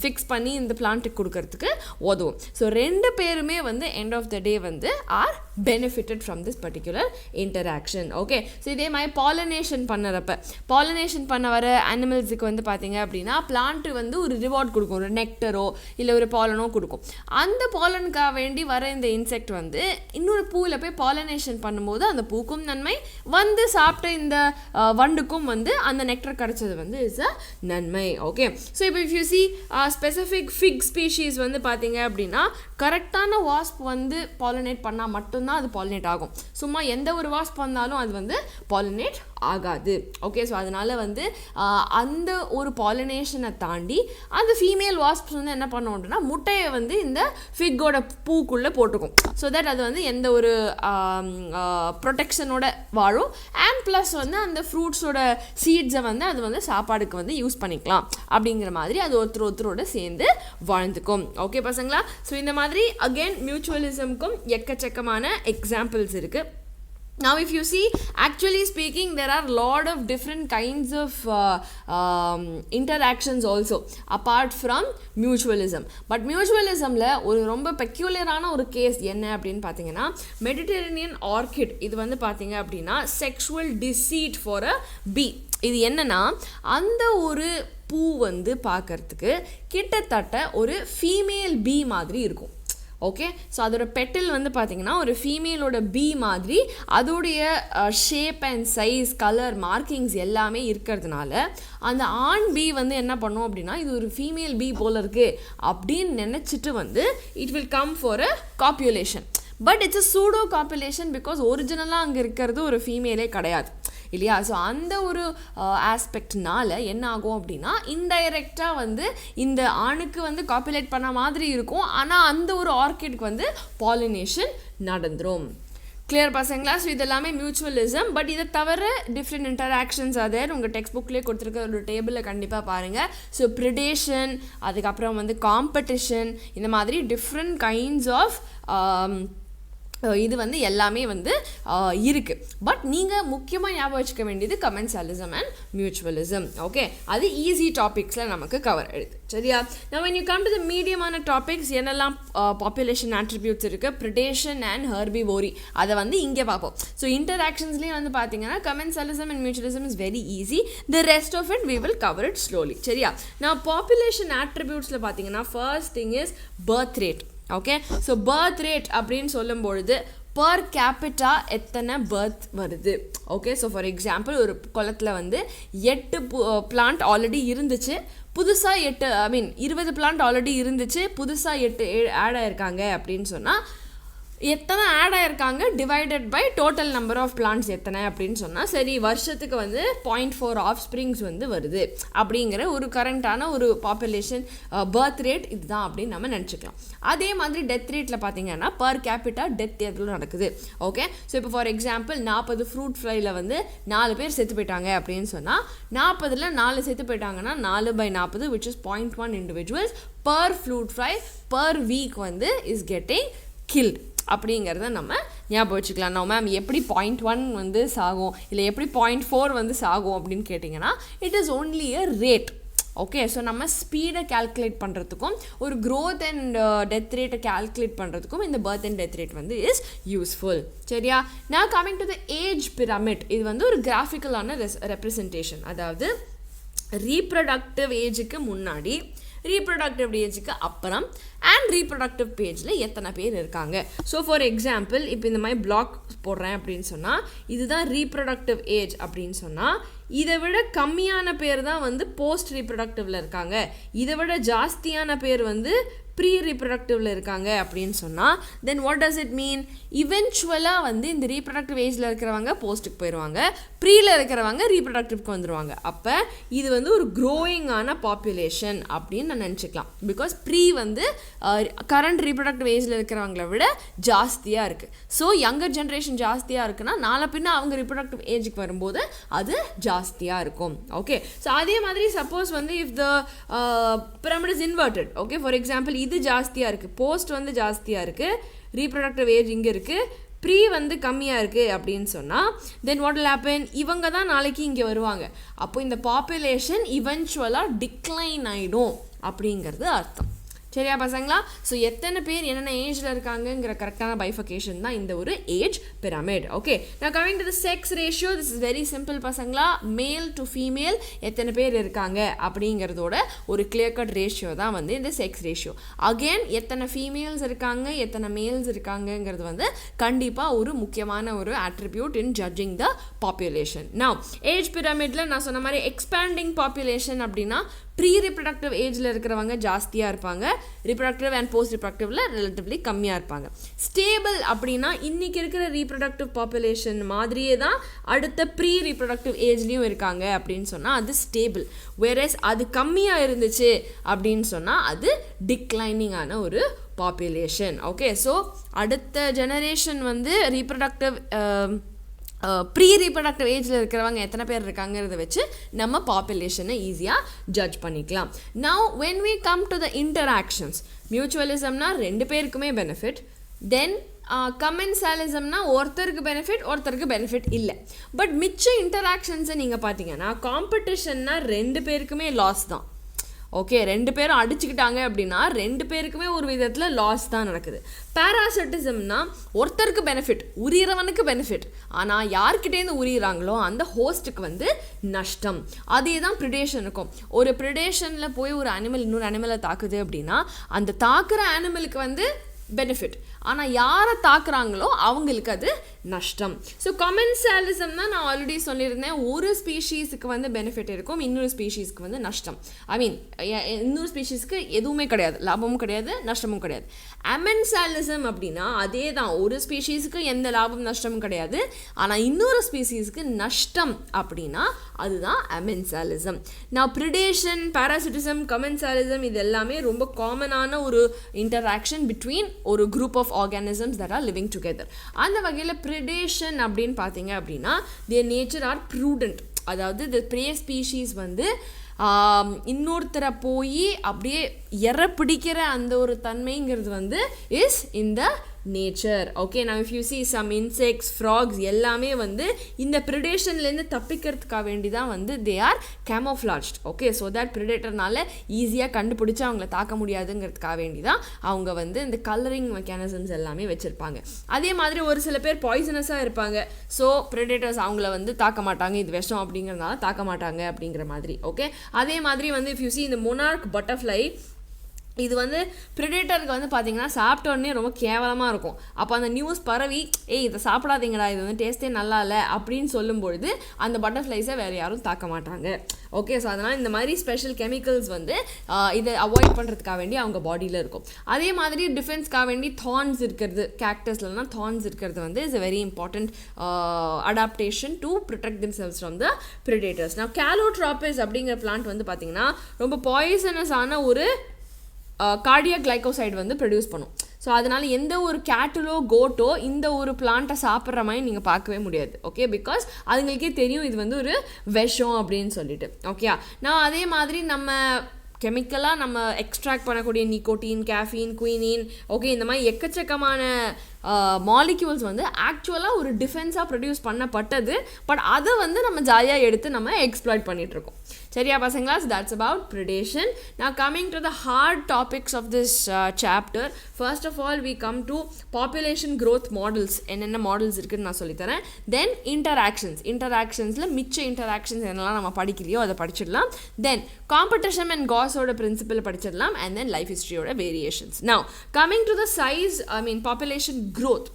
ஃபிக்ஸ் பண்ணி இந்த பிளான்ட்டுக்கு கொடுக்கறதுக்கு உதவும். ஸோ ரெண்டு பேருமே வந்து எண்ட் ஆஃப் த டே வந்து are benefited from this particular interaction. Okay, so இதே மாதிரி பாலினேஷன் பண்ண வர அனிமல்ஸுக்கு வந்து பார்த்தீங்க அப்படின்னா பிளான்ட்டு வந்து ஒரு ரிவார்ட் கொடுக்கும், ஒரு நெக்டரோ இல்லை ஒரு பாலனோ கொடுக்கும். அந்த பாலனுக்காக வேண்டி வர இந்த இன்செக்ட் வந்து இன்னொரு பூவில் போய் பாலினேஷன் பண்ணும்போது அந்த பூக்கும் நன்மை, வந்து சாப்பிட்ட இந்த வண்டுக்கும் வந்து அந்த நெக்டர் கிடைச்சது வந்து இஸ் அ நன்மை. ஓகே, ஸோ இப்போ if you C specific fig species வந்து பார்த்தீங்க அப்படின்னா கரெக்டான வாஸ்ப் வந்து பாலினேட் பண்ணால் மட்டும்தான் அது பாலினேட் ஆகும். சும்மா எந்த ஒரு வாஸ்ப் வந்தாலும் அது வந்து பாலினேட் ஆகாது. ஓகே, ஸோ அதனால் வந்து அந்த ஒரு பாலினேஷனை தாண்டி அந்த ஃபீமேல் வாஸ்ப்ஸ் வந்து என்ன பண்ணோம் அப்படின்னா முட்டையை வந்து இந்த ஃபிக்கோட பூக்குள்ளே போட்டுக்கும். ஸோ தட் அது வந்து எந்த ஒரு ப்ரொடெக்ஷனோட வாழும், அண்ட் ப்ளஸ் வந்து அந்த ஃப்ரூட்ஸோட சீட்ஸை வந்து அது வந்து சாப்பாடுக்கு வந்து யூஸ் பண்ணிக்கலாம் அப்படிங்கிற மாதிரி அது ஒருத்தரோட சேர்ந்து வாழ்ந்துக்கும். ஓகே பசங்களா, ஸோ இந்த மாதிரி அகெயின் மியூச்சுவலிசம்க்கும் எக்கச்சக்கமான எக்ஸாம்பிள்ஸ் இருக்குது. Now if you see, actually speaking, there are a lot of different kinds of interactions also apart from mutualism. But mutualismல ஒரு ரொம்ப பெக்யூலரான ஒரு கேஸ் என்ன அப்படின்னு பார்த்தீங்கன்னா மெடிட்டரேனியன் ஆர்கிட். இது வந்து பார்த்தீங்க அப்படின்னா செக்ஷுவல் டிசீட் ஃபார் அ பீ. இது என்னன்னா அந்த ஒரு பூ வந்து பார்க்கறதுக்கு கிட்டத்தட்ட ஒரு ஃபீமேல் பீ மாதிரி இருக்கும். ஓகே, ஸோ அதோட பெட்டில் வந்து பார்த்திங்கன்னா ஒரு ஃபீமேலோட பீ மாதிரி அதோடைய shape and size colour markings எல்லாமே இருக்கிறதுனால அந்த ஆண் பீ வந்து என்ன பண்ணும் அப்படின்னா இது ஒரு ஃபீமேல் பீ போல் இருக்குது அப்படின்னு நினச்சிட்டு வந்து it will come for a copulation. But it's a pseudo copulation because ஒரிஜினலாக அங்கே இருக்கிறது ஒரு ஃபீமேலே கிடையாது இல்லையா. ஸோ அந்த ஒரு ஆஸ்பெக்ட்னால என்ன ஆகும் அப்படின்னா இன்டைரக்டாக வந்து இந்த ஆணுக்கு வந்து காப்புலேட் பண்ண மாதிரி இருக்கும், ஆனால் அந்த ஒரு ஆர்கிட்க்கு வந்து பாலினேஷன் நடந்துரும். கிளியர் பசங்களா? ஸோ இது எல்லாமே மியூச்சுவலிசம். பட் இதை தவிர டிஃப்ரெண்ட் இன்டராக்ஷன்ஸ் அதே உங்கள் டெக்ஸ்ட் புக்லேயே கொடுத்துருக்க ஒரு டேபிளில் கண்டிப்பாக பாருங்கள். ஸோ ப்ரிடேஷன், அதுக்கப்புறம் வந்து காம்படிஷன், இந்த மாதிரி டிஃப்ரெண்ட் கைண்ட்ஸ் ஆஃப் இது வந்து எல்லாமே வந்து இருக்குது. பட் நீங்கள் முக்கியமாக ஞாபகம் வச்சுக்க வேண்டியது கமென்சாலிசம் அண்ட் மியூச்சுவலிசம். ஓகே, அது ஈஸி டாபிக்ஸில் நமக்கு கவர் ஆகிடுது. சரியா? நான் when you come to the மீடியமான டாபிக்ஸ் என்னெல்லாம் பாப்புலேஷன் ஆட்ரிபியூட்ஸ் இருக்குது, ப்ரிடேஷன் அண்ட் ஹெர்பிவோரி, அதை வந்து இங்கே பார்ப்போம். ஸோ இன்டராக்ஷன்ஸ்லேயும் வந்து பார்த்தீங்கன்னா commensalism and mutualism is very easy. The rest of it we will cover it slowly. சரியா? நான் பாப்புலேஷன் ஆட்ரிபியூட்ஸில் பார்த்தீங்கன்னா first thing is birth rate. Okay, so birth rate அப்படின்னு சொல்லும்பொழுது பர் கேபிட்டா எத்தனை பர்த் வருது. ஓகே, ஸோ ஃபார் எக்ஸாம்பிள் ஒரு குளத்தில் வந்து 8 பிளான்ட் ஆல்ரெடி இருந்துச்சு, புதுசாக 20 பிளான்ட் ஆல்ரெடி இருந்துச்சு, புதுசாக 8 ஆட் ஆகிருக்காங்க அப்படின்னு சொன்னால் எத்தனை ஆட் ஆகிருக்காங்க divided by total number of plants எத்தனை அப்படின்னு சொன்னால் சரி வருஷத்துக்கு வந்து 0.4 ஆஃப் ஸ்ப்ரிங்ஸ் வந்து வருது அப்படிங்கிற ஒரு கரண்ட்டான ஒரு பாப்புலேஷன் பர்த் ரேட் இதுதான் அப்படின்னு நம்ம நினச்சிக்கலாம். அதே மாதிரி டெத் ரேட்டில் பார்த்தீங்கன்னா பர் கேபிட்டா டெத் எவ்வளோ நடக்குது. ஓகே, ஸோ இப்போ ஃபார் எக்ஸாம்பிள் 40 ஃப்ரூட் ஃப்ளையில் வந்து 4 பேர் செத்து போயிட்டாங்க அப்படின்னு சொன்னால் 40ல் 4 செத்து போயிட்டாங்கன்னா 4/40 which is 0.1 individuals per fruit fly per week வந்து is getting killed அப்படிங்கிறத நம்ம ஞாபகம் வச்சுக்கலாம். நான் மேம் எப்படி 0.1 வந்து சாகும் இல்லை எப்படி 0.4 வந்து சாகும் அப்படின்னு கேட்டிங்கன்னா it is only a rate. Okay, so நம்ம ஸ்பீடை கால்குலேட் பண்ணுறதுக்கும் ஒரு க்ரோத் அண்ட் டெத் ரேட்டை கால்குலேட் பண்ணுறதுக்கும் இந்த பர்த் அண்ட் டெத் ரேட் வந்து இஸ் யூஸ்ஃபுல். சரியா? நான் coming to the age pyramid, இது வந்து ஒரு கிராஃபிக்கலான ரெப்ரசன்டேஷன். அதாவது ரீப்ரொடக்டிவ் ஏஜுக்கு முன்னாடி, ரீப்ரொடக்டிவ் ஏஜுக்கு அப்புறம் அண்ட் ரீப்ரொடக்டிவ் பேஜில் எத்தனை பேர் இருக்காங்க. ஸோ ஃபார் எக்ஸாம்பிள் இப்போ இந்த மாதிரி பிளாக் போடுறேன் அப்படின்னு சொன்னால் இதுதான் ரீப்ரொடக்டிவ் ஏஜ் அப்படின்னு சொன்னால் இதை விட கம்மியான பேர் தான் வந்து போஸ்ட் ரீப்ரொடக்டிவில் இருக்காங்க, இதை விட ஜாஸ்தியான பேர் வந்து ப்ரீ ரீப்ரொடக்டிவில் இருக்காங்க அப்படின்னு சொன்னால் then what does it mean? இவென்ச்சுவலாக வந்து இந்த ரீப்ரொடக்டிவ் ஏஜில் இருக்கிறவங்க போஸ்ட்டுக்கு போயிடுவாங்க, ப்ரீயில் இருக்கிறவங்க ரீப்ரொடக்டிவ்க்கு வந்துடுவாங்க. அப்போ இது வந்து ஒரு க்ரோயிங்கான பாப்புலேஷன் அப்படின்னு நான் நினச்சிக்கலாம். பிகாஸ் ப்ரீ வந்து கரண்ட் ரீப்ரொடக்டிவ் ஏஜில் இருக்கிறவங்கள விட ஜாஸ்தியாக இருக்குது. ஸோ யங்கர் ஜென்ரேஷன் ஜாஸ்தியாக இருக்குன்னா நாளை பின்ன அவங்க ரீப்ரொடக்டிவ் ஏஜுக்கு வரும்போது அது ஜாஸ்தியாக இருக்கும். ஓகே, ஸோ அதே மாதிரி சப்போஸ் வந்து if the pyramid is inverted, okay, for example இது ஜாஸ்தியாக இருக்குது, போஸ்ட் வந்து ஜாஸ்தியாக இருக்குது, ரீப்ரொடக்டிவ் ஏஜ் இங்கே இருக்குது, ப்ரீ வந்து கம்மியாக இருக்குது அப்படின்னு சொன்னால் தென் வாட் வில் ஹேப்பன்? இவங்க தான் நாளைக்கு இங்கே வருவாங்க. அப்போ இந்த பாப்புலேஷன் இவென்ச்சுவலாக டிக்ளைன் ஆகிடும் அப்படிங்கிறது அர்த்தம். சரியா பசங்களா? ஸோ எத்தனை பேர் என்னென்ன ஏஜில் இருக்காங்கங்கிற கரெக்டான பைஃபகேஷன் தான் இந்த ஒரு ஏஜ் பிரமிட். ஓகே, நான் coming to the sex ratio. This is very simple பசங்களா. மேல் டு ஃபீமேல் எத்தனை பேர் இருக்காங்க அப்படிங்கிறதோட ஒரு கிளியர் கட் ரேஷியோ தான் வந்து இந்த செக்ஸ் ரேஷியோ. அகெயின் எத்தனை ஃபீமேல்ஸ் இருக்காங்க எத்தனை மேல்ஸ் இருக்காங்கங்கிறது வந்து கண்டிப்பாக ஒரு முக்கியமான ஒரு attribute in judging the population. Now age பிரமிடில் நான் சொன்ன மாதிரி எக்ஸ்பேண்டிங் பாப்புலேஷன் அப்படின்னா ப்ரீ ரீப்ரொடக்டிவ் ஏஜில் இருக்கிறவங்க ஜாஸ்தியாக இருப்பாங்க, ரீப்ரொடக்டிவ் அண்ட் போஸ்ட் ரீப்ரொடக்டிவில் ரிலேட்டிவ்லி கம்மியாக இருப்பாங்க. ஸ்டேபிள் அப்படின்னா இன்றைக்கி இருக்கிற ரீப்ரொடக்டிவ் பாப்புலேஷன் மாதிரியே தான் அடுத்த ப்ரீ ரீப்ரொடக்டிவ் ஏஜ்லேயும் இருக்காங்க அப்படின்னு சொன்னால் அது ஸ்டேபிள். வேறஸ் அது கம்மியாக இருந்துச்சு அப்படின்னு சொன்னால் அது டிக்ளைனிங்கான ஒரு பாப்புலேஷன். ஓகே, ஸோ அடுத்த ஜெனரேஷன் வந்து ரீப்ரொடக்டிவ் ப்ரீ ரீப்ரொடக்டிவ் ஏஜில் இருக்கிறவங்க எத்தனை பேர் இருக்காங்கிறத வச்சு நம்ம பாப்புலேஷனை ஈஸியாக ஜட்ஜ் பண்ணிக்கலாம். Now when we come to the interactions, மியூச்சுவலிசம்னா 2 பேருக்குமே பெனிஃபிட், தென் கமென்சாலிசம்னா ஒருத்தருக்கு பெனிஃபிட் இல்லை. பட் மிச்ச இன்டராக்ஷன்ஸை நீங்கள் பார்த்தீங்கன்னா காம்படிஷன்னா 2 பேருக்குமே லாஸ் தான். ஓகே, 2 பேரும் அடிச்சுக்கிட்டாங்க அப்படின்னா 2 பேருக்குமே ஒரு விதத்தில் லாஸ் தான் நடக்குது. பேராசிட்டிசம்னா ஒருத்தருக்கு பெனிஃபிட், உரியறவனுக்கு பெனிஃபிட், ஆனால் யார்கிட்டேருந்து உரியிறாங்களோ அந்த ஹோஸ்ட்டுக்கு வந்து நஷ்டம். அதே தான் ப்ரிடேஷனுக்கும். ஒரு ப்ரிடேஷனில் போய் ஒரு அனிமல் இன்னொரு அனிமலை தாக்குது அப்படின்னா அந்த தாக்குற அனிமலுக்கு வந்து பெனிஃபிட், ஆனால் யாரை தாக்குறாங்களோ அவங்களுக்கு அது நஷ்டம். ஸோ கமென்சாலிசம் தான் நான் ஆல்ரெடி சொல்லியிருந்தேன், ஒரு ஸ்பீஷீஸுக்கு வந்து பெனிஃபிட் இருக்கும், இன்னொரு ஸ்பீஷீஸ்க்கு வந்து நஷ்டம். இன்னொரு ஸ்பீஷீஸ்க்கு எதுவுமே கிடையாது, லாபமும் கிடையாது நஷ்டமும் கிடையாது. அமென்சாலிசம் அப்படின்னா அதே தான், ஒரு ஸ்பீஷீஸுக்கு எந்த லாபம் நஷ்டமும் கிடையாது, ஆனால் இன்னொரு ஸ்பீஷீஸ்க்கு நஷ்டம் அப்படின்னா அதுதான் அமென்சாலிசம். நான் ப்ரிடேஷன், பாராசிட்டிசம், கமென்சாலிசம் இது எல்லாமே ரொம்ப காமனான ஒரு இன்டராக்ஷன் பிட்வீன் ஒரு group of organisms that are living together. அந்த வகையில் predation அப்படின்னு பார்த்தீங்க அப்படின்னா their nature are prudent. அதாவது the prey species வந்து இன்னொருத்தரை போய் அப்படியே பிடிக்கிற அந்த ஒரு தன்மைங்கிறது வந்து இஸ் இந்த nature. Okay, now if you see some insects, frogs எல்லாமே வந்து இந்த ப்ரிடேஷன்லேருந்து தப்பிக்கிறதுக்காக வேண்டி தான் வந்து they are camouflaged. Okay, so that ப்ரிடேட்டர்னால ஈஸியாக கண்டுபிடிச்சி அவங்கள தாக்க முடியாதுங்கிறதுக்காக வேண்டி தான் அவங்க வந்து இந்த கலரிங் மெக்கானிசம்ஸ் எல்லாமே வச்சுருப்பாங்க. அதே மாதிரி ஒரு சில பேர் பாய்சனஸாக இருப்பாங்க. ஸோ ப்ரிடேட்டர்ஸ் அவங்கள வந்து தாக்க மாட்டாங்க, இது விஷம் அப்படிங்கிறதுனால தாக்க மாட்டாங்க அப்படிங்கிற மாதிரி. ஓகே, அதே மாதிரி வந்து if you see இந்த monarch butterfly, இது வந்து ப்ரிடேட்டருக்கு வந்து பார்த்தீங்கன்னா சாப்பிட்ட உடனே ரொம்ப கேவலமாக இருக்கும். அப்போ அந்த நியூஸ் பரவி இதை சாப்பிடாதீங்கடா, இது வந்து டேஸ்ட்டே நல்லா இல்லை அப்படின்னு சொல்லும்பொழுது அந்த பட்டர்ஃப்ளைஸை வேறு யாரும் தாக்க மாட்டாங்க. ஓகே, ஸோ அதனால் இந்த மாதிரி ஸ்பெஷல் கெமிக்கல்ஸ் வந்து இதை அவாய்ட் பண்ணுறதுக்காக வேண்டி அவங்க பாடியில் இருக்கும். அதே மாதிரி டிஃபென்ஸ்க்காக வேண்டி தார்ன்ஸ் இருக்கிறது, கேக்டஸ்லாம் தார்ன்ஸ் இருக்கிறது வந்து is a very important adaptation to protect themselves from the predators. Now calotropis அப்படிங்கிற பிளான்ட் வந்து பார்த்தீங்கன்னா ரொம்ப பாய்சனஸான ஒரு கார்டியாக் கிளைகோசைடு வந்து ப்ரொடியூஸ் பண்ணும். ஸோ அதனால் எந்த ஒரு கேட்டலோ கோட்டோ இந்த ஒரு பிளான்ட்டை சாப்பிட்ற மாதிரி நீங்கள் பார்க்கவே முடியாது. ஓகே, பிகாஸ் அதுங்களுக்கே தெரியும் இது வந்து ஒரு விஷம் அப்படின்னு சொல்லிட்டு. ஓகே, நான் அதே மாதிரி நம்ம கெமிக்கலாக நம்ம எக்ஸ்ட்ராக்ட் பண்ணக்கூடிய நிக்கோட்டின், கேஃபீன், குயினின், ஓகே, இந்த மாதிரி எக்கச்சக்கமான மாலிக்யூல்ஸ் வந்து ஆக்சுவலாக ஒரு டிஃபென்ஸாக ப்ரொடியூஸ் பண்ணப்பட்டது. பட் அதை வந்து நம்ம ஜாலியாக எடுத்து நம்ம எக்ஸ்ப்ளாய்ட் பண்ணிகிட்ருக்கோம். சரியா பசங்களா? So that's about predation. Now coming to the hard topics of this chapter, first of all we come to population growth models. என்னென்ன மாடல்ஸ் இருக்குன்னு நான் சொல்லித்தரேன். தென் இன்டராக்ஷன்ஸில் மிச்ச இன்டராக்ஷன்ஸ் என்னெல்லாம் நம்ம படிக்கலையோ அதை படிச்சிடலாம். தென் காம்படிஷன் அண்ட் காஸோட பிரின்சிபல் படிச்சிடலாம். அண்ட் தென் லைஃப் ஹிஸ்ட்ரியோட variations. Now coming to the size, population growth,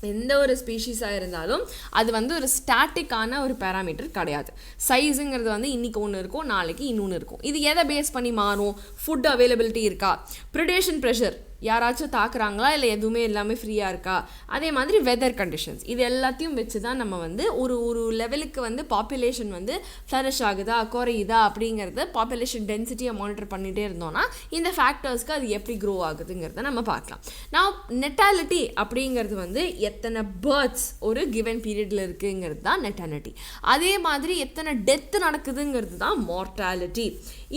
எந்த ஒரு ஸ்பீஷீஸாக இருந்தாலும் அது வந்து ஒரு ஸ்டாட்டிக்கான ஒரு பேராமீட்டர் கிடையாது. சைஸுங்கிறது வந்து இன்றைக்கி ஒன்று இருக்கும், நாளைக்கு இன்னொன்று இருக்கும். இது எதை பேஸ் பண்ணி மாறும்? ஃபுட் அவைலபிலிட்டி இருக்கா, ப்ரிடேஷன் ப்ரெஷர், யாராச்சும் தாக்குறாங்களா, இல்லை எதுவுமே எல்லாமே ஃப்ரீயாக இருக்கா, அதே மாதிரி வெதர் கண்டிஷன்ஸ், இது எல்லாத்தையும் வச்சு தான் நம்ம வந்து ஒரு லெவலுக்கு வந்து பாப்புலேஷன் வந்து ஃப்ளரிஷ் ஆகுதா குறையுதா அப்படிங்கிறத பாப்புலேஷன் டென்சிட்டியை மானிட்டர் பண்ணிகிட்டே இருந்தோம்னா இந்த ஃபேக்டர்ஸ்க்கு அது எப்படி க்ரோ ஆகுதுங்கிறத நம்ம பார்க்கலாம். நான் நெட்டாலிட்டி அப்படிங்கிறது வந்து எத்தனை பேர்த்ஸ் ஒரு கிவன் பீரியடில் இருக்குங்கிறது தான் நெட்டாலிட்டி. அதே மாதிரி எத்தனை டெத்து நடக்குதுங்கிறது தான் மார்டாலிட்டி.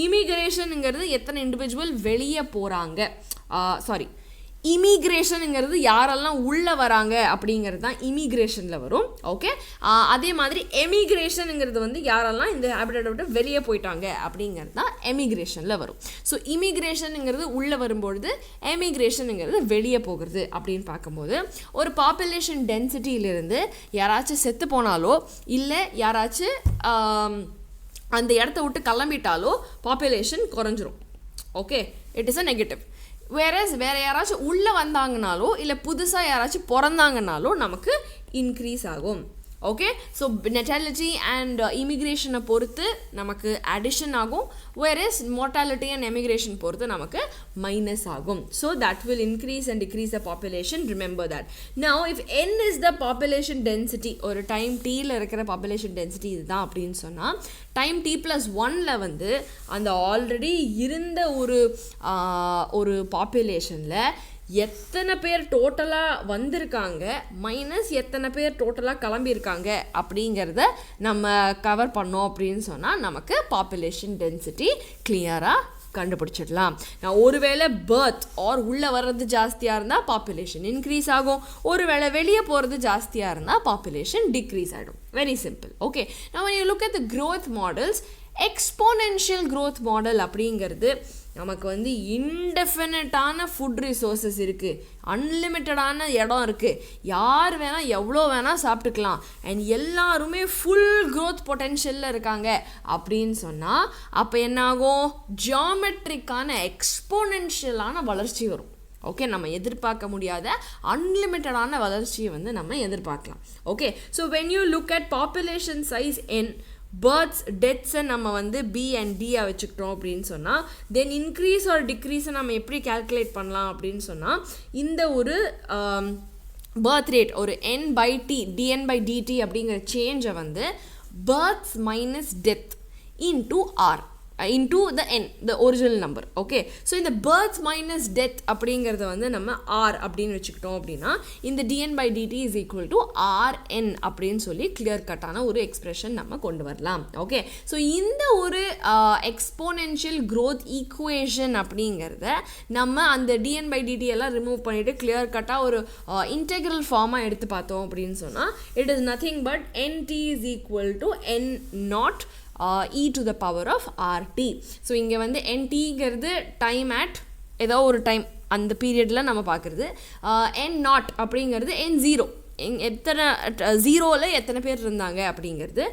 இமிக்ரேஷனுங்கிறது எத்தனை இண்டிவிஜுவல் வெளியே போகிறாங்க, இமிக்ரேஷனுங்கிறது யாரெல்லாம் உள்ளே வராங்க அப்படிங்கிறது தான் இமிக்ரேஷனில் வரும். ஓகே, அதே மாதிரி எமிக்ரேஷனுங்கிறது வந்து யாரெல்லாம் இந்த ஹேபிட்டேட்டை விட்டு வெளியே போயிட்டாங்க அப்படிங்கிறது தான் எமிக்ரேஷனில் வரும். ஸோ இமிக்ரேஷனுங்கிறது உள்ளே வரும்பொழுது, எமிக்ரேஷனுங்கிறது வெளியே போகிறது அப்படின்னு பார்க்கும்போது ஒரு பாப்புலேஷன் டென்சிட்டியிலிருந்து யாராச்சும் செத்து போனாலோ இல்லை யாராச்சும் அந்த இடத்த விட்டு கிளம்பிட்டாலோ பாப்புலேஷன் குறைஞ்சிரும். Okay, it is a negative. வேறு யாராச்சும் உள்ளே வந்தாங்கனாலோ இல்லை புதுசாக யாராச்சும் பிறந்தாங்கனாலோ நமக்கு இன்க்ரீஸ் ஆகும். ஓகே, ஸோ நெட்டாலிட்டி அண்ட் இமிக்ரேஷனை பொறுத்து நமக்கு அடிஷன் ஆகும், வேறஸ் மோர்டாலிட்டி அண்ட் எமிக்ரேஷன் பொறுத்து நமக்கு மைனஸ் ஆகும். So that will increase and degrees the population. Remember that. Now if n is the population density, ஒரு டைம் டீயில் இருக்கிற பாப்புலேஷன் டென்சிட்டி இதுதான் அப்படின்னு சொன்னால் டைம் t+1 வந்து அந்த ஆல்ரெடி இருந்த ஒரு பாப்புலேஷனில் எத்தனை பேர் டோட்டலாக வந்திருக்காங்க மைனஸ் எத்தனை பேர் டோட்டலாக கிளம்பியிருக்காங்க அப்படிங்கிறத நம்ம கவர் பண்ணோம் அப்படின்னு சொன்னால் நமக்கு பாப்புலேஷன் டென்சிட்டி கிளியராக கண்டுபிடிச்சிடலாம். நான் ஒருவேளை பர்த் ஆர் உள்ளே வர்றது ஜாஸ்தியாக இருந்தால் பாப்புலேஷன் இன்க்ரீஸ் ஆகும், ஒருவேளை வெளியே போகிறது ஜாஸ்தியாக இருந்தால் பாப்புலேஷன் டிக்ரீஸ் ஆகிடும். Very simple. Okay, now when you look at the growth models, exponential growth model அப்படிங்கிறது நமக்கு வந்து இன்டெஃபினட்டான ஃபுட் ரிசோர்ஸஸ் இருக்குது, அன்லிமிட்டடான இடம் இருக்குது, யார் வேணால் எவ்வளோ வேணால் சாப்பிட்டுக்கலாம், அண்ட் எல்லாருமே ஃபுல் க்ரோத் பொட்டென்ஷியலில் இருக்காங்க அப்படின்னு சொன்னால் அப்போ என்னாகும்? ஜியாமெட்ரிக்கான எக்ஸ்போனென்ஷியலான வளர்ச்சி வரும். ஓகே, நம்ம எதிர்பார்க்க முடியாத அன்லிமிட்டடான வளர்ச்சியை வந்து நம்ம எதிர்பார்க்கலாம். Okay, so when you look at population size n, births டெத்ஸை நம்ம வந்து B and D வச்சுக்கிட்டோம் அப்படின்னு சொன்னால் தென் இன்க்ரீஸ் ஆர் டிக்ரீஸை நம்ம எப்படி கால்குலேட் பண்ணலாம் அப்படின்னு சொன்னால் இந்த ஒரு பர்த் ரேட் ஒரு n/t dn/dt அப்படிங்கிற சேஞ்சை வந்து பேர்த்ஸ் minus death into R. into the n, the original number. Okay, so in the birth minus death அப்படிங்கிறத வந்து நம்ம r அப்படின்னு வச்சுக்கிட்டோம் அப்படின்னா இந்த dn by dt is equal to rn அப்படின்னு சொல்லி clear கட்டான ஒரு எக்ஸ்பிரஷன் நம்ம கொண்டு வரலாம். ஓகே, ஸோ இந்த ஒரு எக்ஸ்போனென்ஷியல் growth equation அப்படிங்கிறத நம்ம அந்த dn by dt எல்லாம் ரிமூவ் பண்ணிட்டு clear கட்டாக ஒரு integral ஃபார்மாக எடுத்து பார்த்தோம் அப்படின்னு சொன்னால் it is nothing but nt is equal to n naught e to the power of rt. So இங்கே வந்து ntங்கிறது டைம் அட் ஏதோ ஒரு டைம் அந்த பீரியடில் நம்ம பார்க்குறது, n நாட் அப்படிங்கிறது n0 எத்தனை ஜீரோவில் எத்தனை பேர் இருந்தாங்க அப்படிங்கிறது,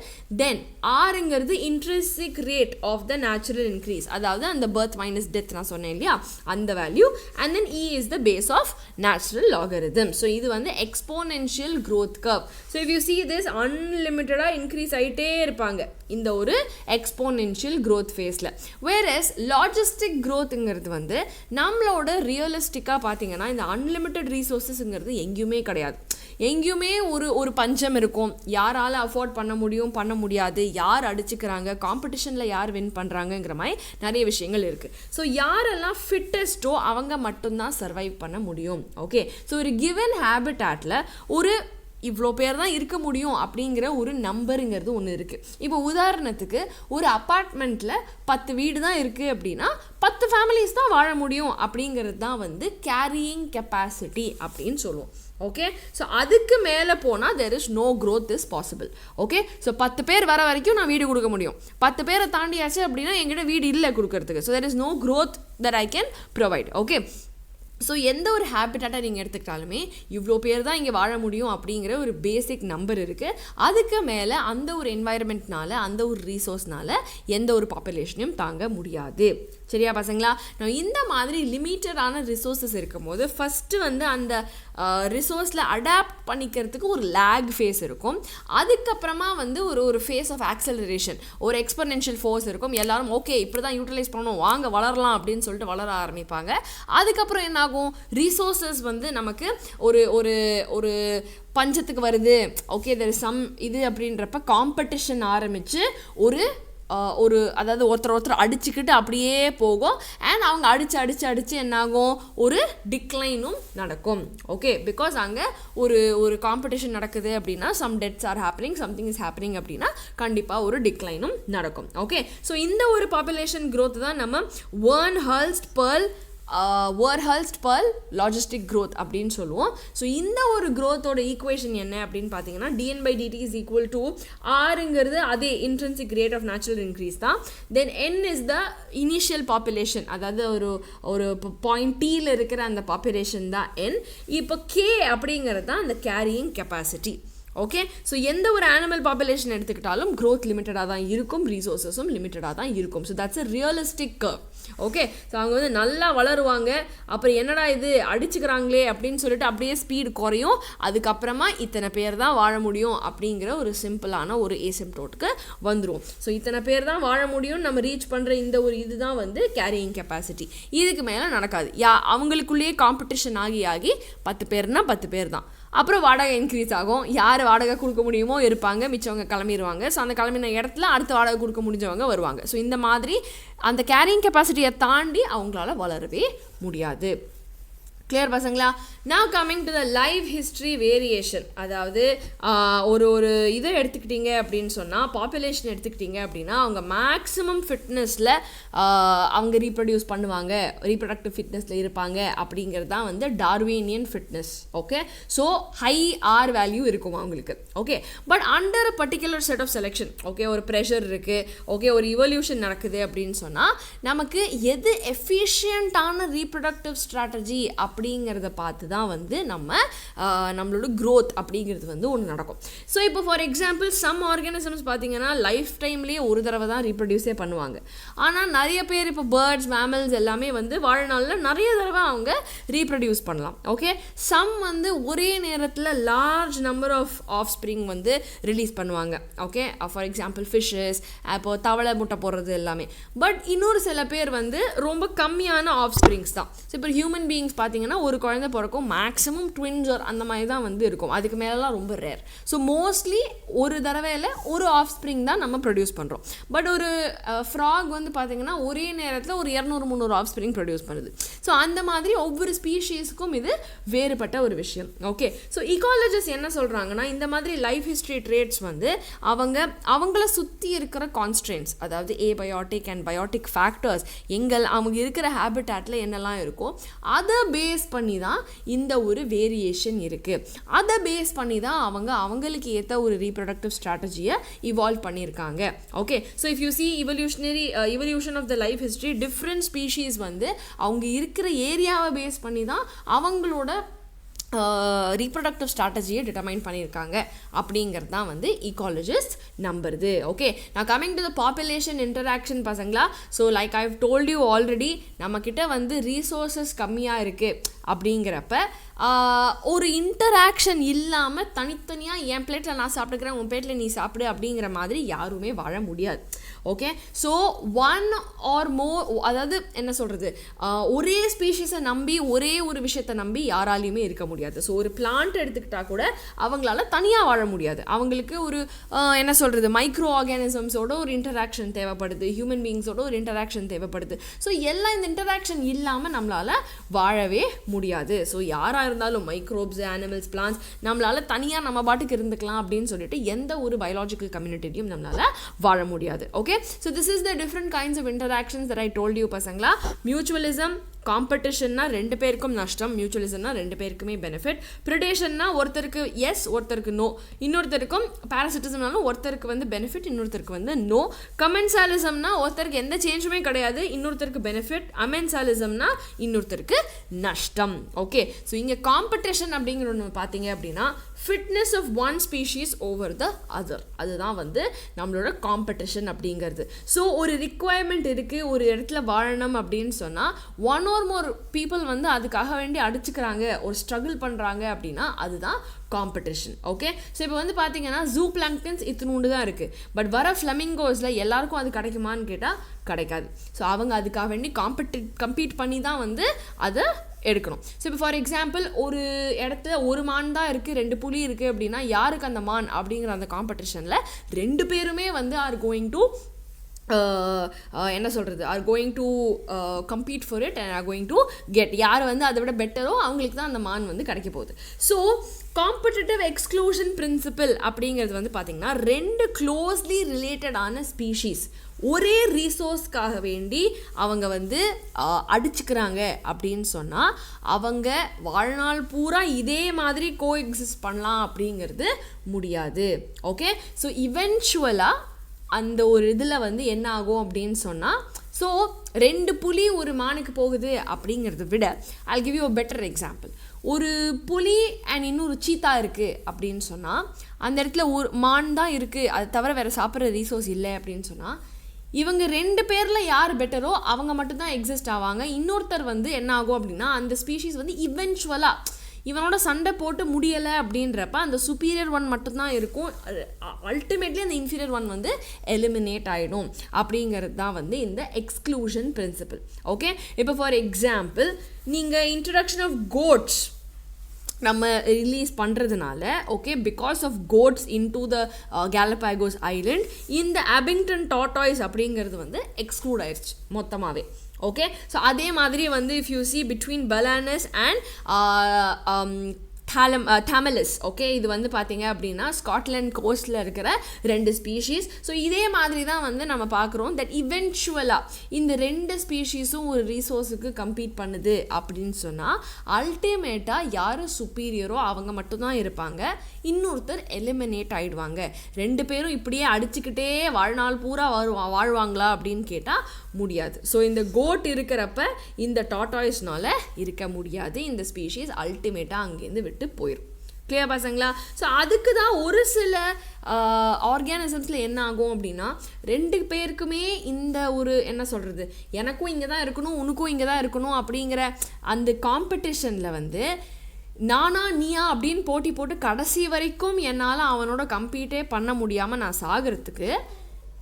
தென் ஆறுங்கிறது intrinsic rate of the natural increase, அதாவது அந்த பர்த் மைனஸ் டெத் நான் சொன்னேன் இல்லையா அந்த value, and then e is the base of natural logarithm. So இது வந்து exponential growth curve. So if you see this அன்லிமிட்டடாக இன்க்ரீஸ் ஆகிட்டே இருப்பாங்க இந்த ஒரு எக்ஸ்போனென்ஷியல் க்ரோத் ஃபேஸில். வேர்எஸ் லாஜிஸ்டிக் க்ரோத்துங்கிறது வந்து நம்மளோட ரியலிஸ்டிக்காக பார்த்தீங்கன்னா இந்த அன்லிமிட்டட் ரீசோர்ஸஸ்ங்கிறது எங்கேயுமே கிடையாது. எங்கேயுமே ஒரு பஞ்சம் இருக்கும், யாரால் அஃபோர்ட் பண்ண முடியும் பண்ண முடியாது, யார் அடிச்சுக்கிறாங்க, காம்படிஷனில் யார் வின் பண்ணுறாங்கங்கிற மாதிரி நிறைய விஷயங்கள் இருக்குது. ஸோ யாரெல்லாம் ஃபிட்டஸ்ட்டோ அவங்க மட்டும்தான் சர்வைவ் பண்ண முடியும். ஓகே, ஸோ ஒரு கிவன் ஹேபிட்டாட்டில் ஒரு இவ்வளோ பேர் தான் இருக்க முடியும் அப்படிங்கிற ஒரு நம்பருங்கிறது ஒன்று இருக்குது. இப்போ உதாரணத்துக்கு ஒரு அப்பார்ட்மெண்ட்டில் 10 வீடு தான் இருக்குது அப்படின்னா 10 ஃபேமிலிஸ் தான் வாழ முடியும் அப்படிங்கிறது தான் வந்து கேரியிங் கெப்பாசிட்டி அப்படின்னு சொல்லுவோம். ஓகே, ஸோ அதுக்கு மேலே போனால் there is no growth is possible. Okay, so 10 பேர் வர வரைக்கும் நான் வீடு கொடுக்க முடியும், 10 பேரை தாண்டியாச்சு அப்படின்னா என்கிட்ட வீடு இல்லை கொடுக்கறதுக்கு. So there is no growth that I can provide. Okay, so எந்த ஒரு ஹேபிட்டாட்டை நீங்கள் எடுத்துக்கிட்டாலுமே இவ்வளோ பேர் தான் இங்கே வாழ முடியும் அப்படிங்கிற ஒரு பேசிக் நம்பர் இருக்குது. அதுக்கு மேலே அந்த ஒரு என்வாயர்மெண்ட்னால அந்த ஒரு ரீசோர்ஸ்னால எந்த ஒரு பாப்புலேஷனையும் தாங்க முடியாது. சரியா பசங்களா? நான் இந்த மாதிரி லிமிட்டடான ரிசோர்ஸஸ் இருக்கும் போது ஃபஸ்ட்டு வந்து அந்த ரிசோர்ஸில் அடாப்ட் பண்ணிக்கிறதுக்கு ஒரு லேக் ஃபேஸ் இருக்கும். அதுக்கப்புறமா வந்து ஒரு ஃபேஸ் ஆஃப் ஆக்சலரேஷன், ஒரு எக்ஸ்போனென்ஷியல் ஃபோர்ஸ் இருக்கும். எல்லாரும் ஓகே இப்படி தான் யூட்டிலைஸ் பண்ணணும், வாங்க வளரலாம் அப்படின்னு சொல்லிட்டு வளர ஆரம்பிப்பாங்க. அதுக்கப்புறம் என்ன ஆகும், ரிசோர்ஸஸ் வந்து நமக்கு ஒரு பஞ்சத்துக்கு வருது. ஓகே, தெர் இஸ் சம் இது அப்படின்றப்ப காம்படிஷன் ஆரம்பித்து அதாவது ஒருத்தர் அடிச்சுக்கிட்டு அப்படியே போகும். அண்ட் அவங்க அடித்து என்னாகும், ஒரு டிக்ளைனும் நடக்கும். ஓகே, பிகாஸ் அங்கே ஒரு காம்படிஷன் நடக்குது அப்படின்னா some deaths are happening, something is happening அப்படின்னா கண்டிப்பாக ஒரு டிக்ளைனும் நடக்கும். ஓகே, ஸோ இந்த ஒரு பாப்புலேஷன் க்ரோத் தான் நம்ம வேர்ஹல்ஸ்ட் பர் லாஜிஸ்டிக் க்ரோத் அப்படின்னு சொல்லுவோம். ஸோ இந்த ஒரு க்ரோத்தோட ஈக்குவேஷன் என்ன அப்படின்னு பார்த்தீங்கன்னா dn by dt is equal to ஆறுங்கிறது அதே intrinsic rate of natural increase தான். Then n is the initial population, அதாவது ஒரு பாயிண்ட் டீயில் இருக்கிற அந்த பாப்புலேஷன் தான் n. இப்போ k அப்படிங்கிறது தான் அந்த கேரியிங் கெப்பாசிட்டி. ஓகே, ஸோ எந்த ஒரு அனிமல் பாப்புலேஷன் எடுத்துக்கிட்டாலும் க்ரோத் லிமிட்டடாக தான் இருக்கும், ரிசோர்ஸஸும் லிமிட்டடாக தான் இருக்கும். So that's a realistic curve. Okay, so அவங்க வந்து நல்லா வளருவாங்க, அப்புறம் என்னடா இது அடிச்சுக்கிறாங்களே அப்படின்னு சொல்லிட்டு அப்படியே ஸ்பீடு குறையும். அதுக்கப்புறமா இத்தனை பேர் தான் வாழ முடியும் அப்படிங்கிற ஒரு சிம்பிளான ஒரு ஏசிம்ப்டோட்டுக்கு வந்துடும். ஸோ இத்தனை பேர் தான் வாழ முடியும் நம்ம ரீச் பண்ணுற இந்த ஒரு இதுதான் வந்து கேரியிங் கெப்பாசிட்டி. இதுக்கு மேலே நடக்காது. அவங்களுக்குள்ளேயே காம்படிஷன் ஆகி 10 பேர்னா 10 பேர் தான். அப்புறம் வாடகை இன்க்ரீஸ் ஆகும், யார் வாடகை கொடுக்க முடியுமோ இருப்பாங்க, மிச்சவங்க கிளம்பிடுவாங்க. ஸோ அந்த கிளம்பின இடத்துல அடுத்த வாடகை கொடுக்க முடிஞ்சவங்க வருவாங்க. ஸோ இந்த மாதிரி அந்த கேரியிங் கெப்பாசிட்டியை தாண்டி அவங்களால வளரவே முடியாது. கிளியர் பசங்களா? நான் coming to the life history variation. அதாவது ஒரு இதை எடுத்துக்கிட்டீங்க அப்படின்னு சொன்னால், பாப்புலேஷன் எடுத்துக்கிட்டீங்க அப்படின்னா அவங்க மேக்ஸிமம் ஃபிட்னஸில் அவங்க ரீப்ரொடியூஸ் பண்ணுவாங்க, ரீப்ரொடக்டிவ் ஃபிட்னஸில் இருப்பாங்க அப்படிங்கிறது தான் வந்து Darwinian fitness. Okay, so high R value இருக்கும் அவங்களுக்கு. Okay, but under a particular set of selection, okay, ஒரு ப்ரெஷர் இருக்குது, ஓகே, ஒரு இவல்யூஷன் நடக்குது அப்படின்னு சொன்னால் நமக்கு எது எஃபிஷியண்ட்டான ரீப்ரொடக்டிவ் ஸ்ட்ராட்டஜி அப்படிங்கிறத பார்த்து தான் வந்து நம்மளோட க்ரோத் அப்படிங்கிறது வந்து ஒன்று நடக்கும். ஸோ இப்போ ஃபார் எக்ஸாம்பிள் சம் ஆர்கானிசம்ஸ் பார்த்தீங்கன்னா லைஃப் டைம்லேயே ஒரு தடவை தான் ரீப்ரொடியூஸே பண்ணுவாங்க. ஆனால் நிறைய பேர் இப்போ பேர்ட்ஸ், மேமல்ஸ் எல்லாமே வந்து வாழ்நாளில் நிறைய தடவை அவங்க ரீப்ரொடியூஸ் பண்ணலாம். ஓகே, சம் வந்து ஒரே நேரத்தில் லார்ஜ் நம்பர் ஆஃப் ஸ்ப்ரிங் வந்து ரிலீஸ் பண்ணுவாங்க. ஓகே, ஃபார் எக்ஸாம்பிள் ஃபிஷ்ஷஸ், இப்போ தவளை முட்டை போடுறது எல்லாமே. பட் இன்னொரு சில பேர் வந்து ரொம்ப கம்மியான ஆஃப் ஸ்ப்ரிங்ஸ் தான். ஸோ இப்போ ஹியூமன் பீயிங்ஸ் பார்த்தீங்கன்னா பார்த்தீங்கன்னா ஒரு குழந்தை பிறக்கும், மேக்ஸிமம் ட்வின்ஸ் அந்த மாதிரி தான் வந்து இருக்கும், அதுக்கு மேலெலாம் ரொம்ப ரேர். ஸோ மோஸ்ட்லி ஒரு தடவையில் ஒரு ஆஃப் ஸ்ப்ரிங் தான் நம்ம ப்ரொடியூஸ் பண்ணுறோம். பட் ஒரு ஃப்ராக் வந்து பார்த்திங்கன்னா ஒரே நேரத்தில் ஒரு 200-300 ஆஃப் ஸ்ப்ரிங் ப்ரொடியூஸ் பண்ணுது. ஸோ அந்த மாதிரி ஒவ்வொரு ஸ்பீஷீஸுக்கும் இது வேறுபட்ட ஒரு விஷயம். ஓகே, ஸோ ஈகாலஜிஸ்ட் என்ன சொல்கிறாங்கன்னா, இந்த மாதிரி லைஃப் ஹிஸ்ட்ரி ட்ரேட்ஸ் வந்து அவங்கள சுற்றி இருக்கிற கான்ஸ்ட்ரெயின்ட்ஸ், அதாவது ஏபயோட்டிக் அண்ட் பயோட்டிக் ஃபேக்டர்ஸ், அவங்க இருக்கிற ஹேபிட்டாட்டில் என்னெல்லாம் இருக்கோ அதை பேஸ் பண்ணி தான் இந்த ஒரு வேரியேஷன் இருக்குது. அதை பேஸ் பண்ணி தான் அவங்களுக்கு ஏற்ற ஒரு ரீப்ரொடக்டிவ் ஸ்ட்ராட்டஜியை இவால்வ் பண்ணியிருக்காங்க. Okay, so if you see evolution of the life history, different species வந்து அவங்க இருக்கிற ஏரியாவை பேஸ் பண்ணி தான் அவங்களோட ரீப்ரொடக்டிவ் ஸ்ட்ராட்டஜியை டிட்டர்மைன் பண்ணியிருக்காங்க அப்படிங்கிறது தான் வந்து ஈகாலஜிஸ்ட் நம்புறது. ஓகே, நான் coming to the population interaction பசங்களா. So like I have told you already, நம்மக்கிட்ட வந்து ரீசோர்ஸஸ் கம்மியாக இருக்குது அப்படிங்கிறப்ப ஒரு இன்டராக்ஷன் இல்லாமல் தனித்தனியாக என் பிளேட்டில் நான் சாப்பிட்டுக்கிறேன், உன் பிளேட்டில் நீ சாப்பிடு அப்படிங்கிற மாதிரி யாருமே வாழ முடியாது. ஓகே, ஸோ ஒன் ஆர் மோர், அதாவது என்ன சொல்கிறது, ஒரே ஸ்பீஷீஸை நம்பி ஒரே ஒரு விஷயத்தை நம்பி யாராலையுமே இருக்க முடியாது. ஸோ ஒரு பிளான்ட் எடுத்துக்கிட்டால் கூட அவங்களால தனியாக வாழ முடியாது. அவங்களுக்கு ஒரு என்ன சொல்கிறது, மைக்ரோ ஆர்கானிசம்ஸோட ஒரு இன்டராக்ஷன் தேவைப்படுது, ஹியூமன் பீயிங்ஸோட ஒரு இன்டராக்ஷன் தேவைப்படுது. ஸோ எல்லாம் இந்த இன்டராக்ஷன் இல்லாமல் நம்மளால் வாழவே முடியாது. ஸோ யாராக இருந்தாலும் மைக்ரோப்ஸ், அனிமல்ஸ், பிளான்ஸ், நம்மளால் தனியாக நம்ம பாட்டுக்கு இருந்துக்கலாம் அப்படின்னு சொல்லிட்டு எந்த ஒரு பயாலஜிக்கல் கம்யூனிட்டியும் நம்மளால் வாழ முடியாது. Okay, so this is the different kinds of interactions that I told you பசங்களா. mutualism, காம்படிஷன்னா ரெண்டு பேருக்கும் நஷ்டம், மியூச்சுவலிசம்னா ரெண்டு பேருக்குமே பெனிஃபிட். ப்ரிடேஷன்னா ஒருத்தருக்கு எஸ் ஒருத்தருக்கு நோ, இன்னொருத்தருக்கும் பேராசிட்டிசம்னாலும் ஒருத்தருக்கு வந்து பெனிஃபிட் இன்னொருத்தருக்கு வந்து நோ. கமென்சாலிசம்னா ஒருத்தருக்கு எந்த சேஞ்சுமே கிடையாது, இன்னொருத்தருக்கு பெனிஃபிட். அமென்சாலிசம்னா இன்னொருத்தருக்கு நஷ்டம். ஓகே, ஸோ இங்கே காம்படிஷன் அப்படிங்கிற ஒன்று பார்த்தீங்க அப்படின்னா fitness of one species over the other, அதுதான் வந்து நம்மளோட காம்படிஷன் அப்படிங்கிறது. ஸோ ஒரு ரிக்குவயர்மெண்ட் இருக்குது, ஒரு இடத்துல வாழணும் அப்படின்னு சொன்னால் ஒன் ஆர் மோர் பீப்புள் வந்து அதுக்காக வேண்டி அடிச்சுக்கிறாங்க, ஒரு ஸ்ட்ரகிள் பண்ணுறாங்க அப்படின்னா அதுதான் காம்படிஷன். ஓகே, ஸோ இப்போ வந்து பார்த்தீங்கன்னா ஜூ பிளாங்க்டன்ஸ் இத்தினூண்டு தான் இருக்குது, பட் வர ஃப்ளமிங்கோஸில் எல்லாருக்கும் அது கிடைக்குமான்னு கேட்டால் கிடைக்காது. ஸோ அவங்க அதுக்காக வேண்டி கம்பீட் பண்ணி தான் வந்து அதை எடுக்கணும். ஸோ இப்போ ஃபார் எக்ஸாம்பிள் ஒரு இடத்துல ஒரு மான் தான் இருக்குது, 2 புலி இருக்குது அப்படின்னா யாருக்கு அந்த மான் அப்படிங்கிற அந்த காம்படிஷனில் 2 பேருமே வந்து ஆர் கோயிங் டு என்ன சொல்கிறது, are going to compete for it and are going to get, யார் வந்து அதை விட பெட்டரோ அவங்களுக்கு தான் அந்த மான் வந்து கிடைக்க போகுது. ஸோ காம்படிட்டிவ் எக்ஸ்க்ளூஷன் பிரின்சிபல் அப்படிங்கிறது வந்து பார்த்திங்கன்னா 2 க்ளோஸ்லி ரிலேட்டடான ஸ்பீஷீஸ் ஒரே ரீசோர்ஸ்க்காக வேண்டி அவங்க வந்து அடிச்சுக்கிறாங்க அப்படின்னு சொன்னால் அவங்க வாழ்நாள் பூரா இதே மாதிரி கோ எக்ஸிஸ்ட் பண்ணலாம் அப்படிங்கிறது முடியாது. ஓகே, ஸோ இவென்ச்சுவலாக அந்த ஒரு இதில் வந்து என்ன ஆகும் அப்படின்னு சொன்னால், ஸோ 2 புலி ஒரு மானுக்கு போகுது அப்படிங்கிறத விட I'll give you a better example. ஒரு புலி அண்ட் இன்னொரு சீத்தா இருக்குது அப்படின்னு சொன்னால் அந்த இடத்துல ஒரு மான் தான் இருக்குது, அது தவிர வேறு சாப்பிட்ற ரீசோர்ஸ் இல்லை அப்படின்னு சொன்னால் இவங்க 2 பேரில் யார் பெட்டரோ அவங்க மட்டும்தான் எக்ஸிஸ்ட் ஆவாங்க. இன்னொருத்தர் வந்து என்ன ஆகும் அப்படின்னா அந்த ஸ்பீஷீஸ் வந்து இவென்ச்சுவலாக இவனோட சண்டை போட்டு முடியலை அப்படின்றப்ப அந்த சுப்பீரியர் ஒன் மட்டும்தான் இருக்கும், அல்டிமேட்லி அந்த இன்ஃபீரியர் ஒன் வந்து எலிமினேட் ஆகிடும் அப்படிங்கிறது தான் வந்து இந்த எக்ஸ்க்ளூஷன் பிரின்சிபல். ஓகே, இப்போ ஃபார் எக்ஸாம்பிள் நீங்கள் இன்ட்ரடக்ஷன் ஆஃப் கோட்ஸ் நம்ம ரிலீஸ் பண்ணுறதுனால, okay, because of goats into the Galapagos island, இந்த அபிங்டன் டாட்டாய்ஸ் அப்படிங்கிறது வந்து எக்ஸ்க்ளூட் ஆயிடுச்சு மொத்தமாகவே. ஓகே, ஸோ அதே மாதிரி வந்து if you see between Balanus and Chthamalus, okay, இது வந்து பார்த்தீங்க அப்படின்னா ஸ்காட்லாண்ட் கோஸ்டில் இருக்கிற 2 ஸ்பீஷீஸ். ஸோ இதே மாதிரி தான் வந்து நம்ம பார்க்குறோம் தட் இவென்ச்சுவலாக இந்த 2 ஸ்பீஷீஸும் ஒரு ரீசோர்ஸுக்கு கம்பீட் பண்ணுது அப்படின்னு சொன்னால் அல்டிமேட்டாக யார் சுப்பீரியரோ அவங்க மட்டும்தான் இருப்பாங்க, இன்னொருத்தர் எலிமினேட் ஆகிடுவாங்க. 2 பேரும் இப்படியே அடிச்சுக்கிட்டே வாழ்நாள் பூரா வாழ்வாங்களா அப்படின்னு கேட்டால் முடியாது. ஸோ இந்த கோட் இருக்கிறப்ப இந்த டாட்டாய்ஸ்னால இருக்க முடியாது, இந்த ஸ்பீஷீஸ் அல்டிமேட்டாக அங்கேருந்து விட்டு போயிடும். கிளியர் பசங்களா? ஸோ அதுக்கு தான் ஒரு சில ஆர்கானிசம்ஸில் என்ன ஆகும் அப்படின்னா 2 பேருக்குமே இந்த ஒரு என்ன சொல்கிறது, எனக்கும் இங்கே தான் இருக்கணும் உனக்கும் இங்கே தான் இருக்கணும் அப்படிங்கிற அந்த காம்படிஷனில் வந்து நானா நீயா அப்படின்னு போட்டி போட்டு கடைசி வரைக்கும் என்னால் அவனோட கம்பீட்டே பண்ண முடியாமல் நான் சாகிறதுக்கு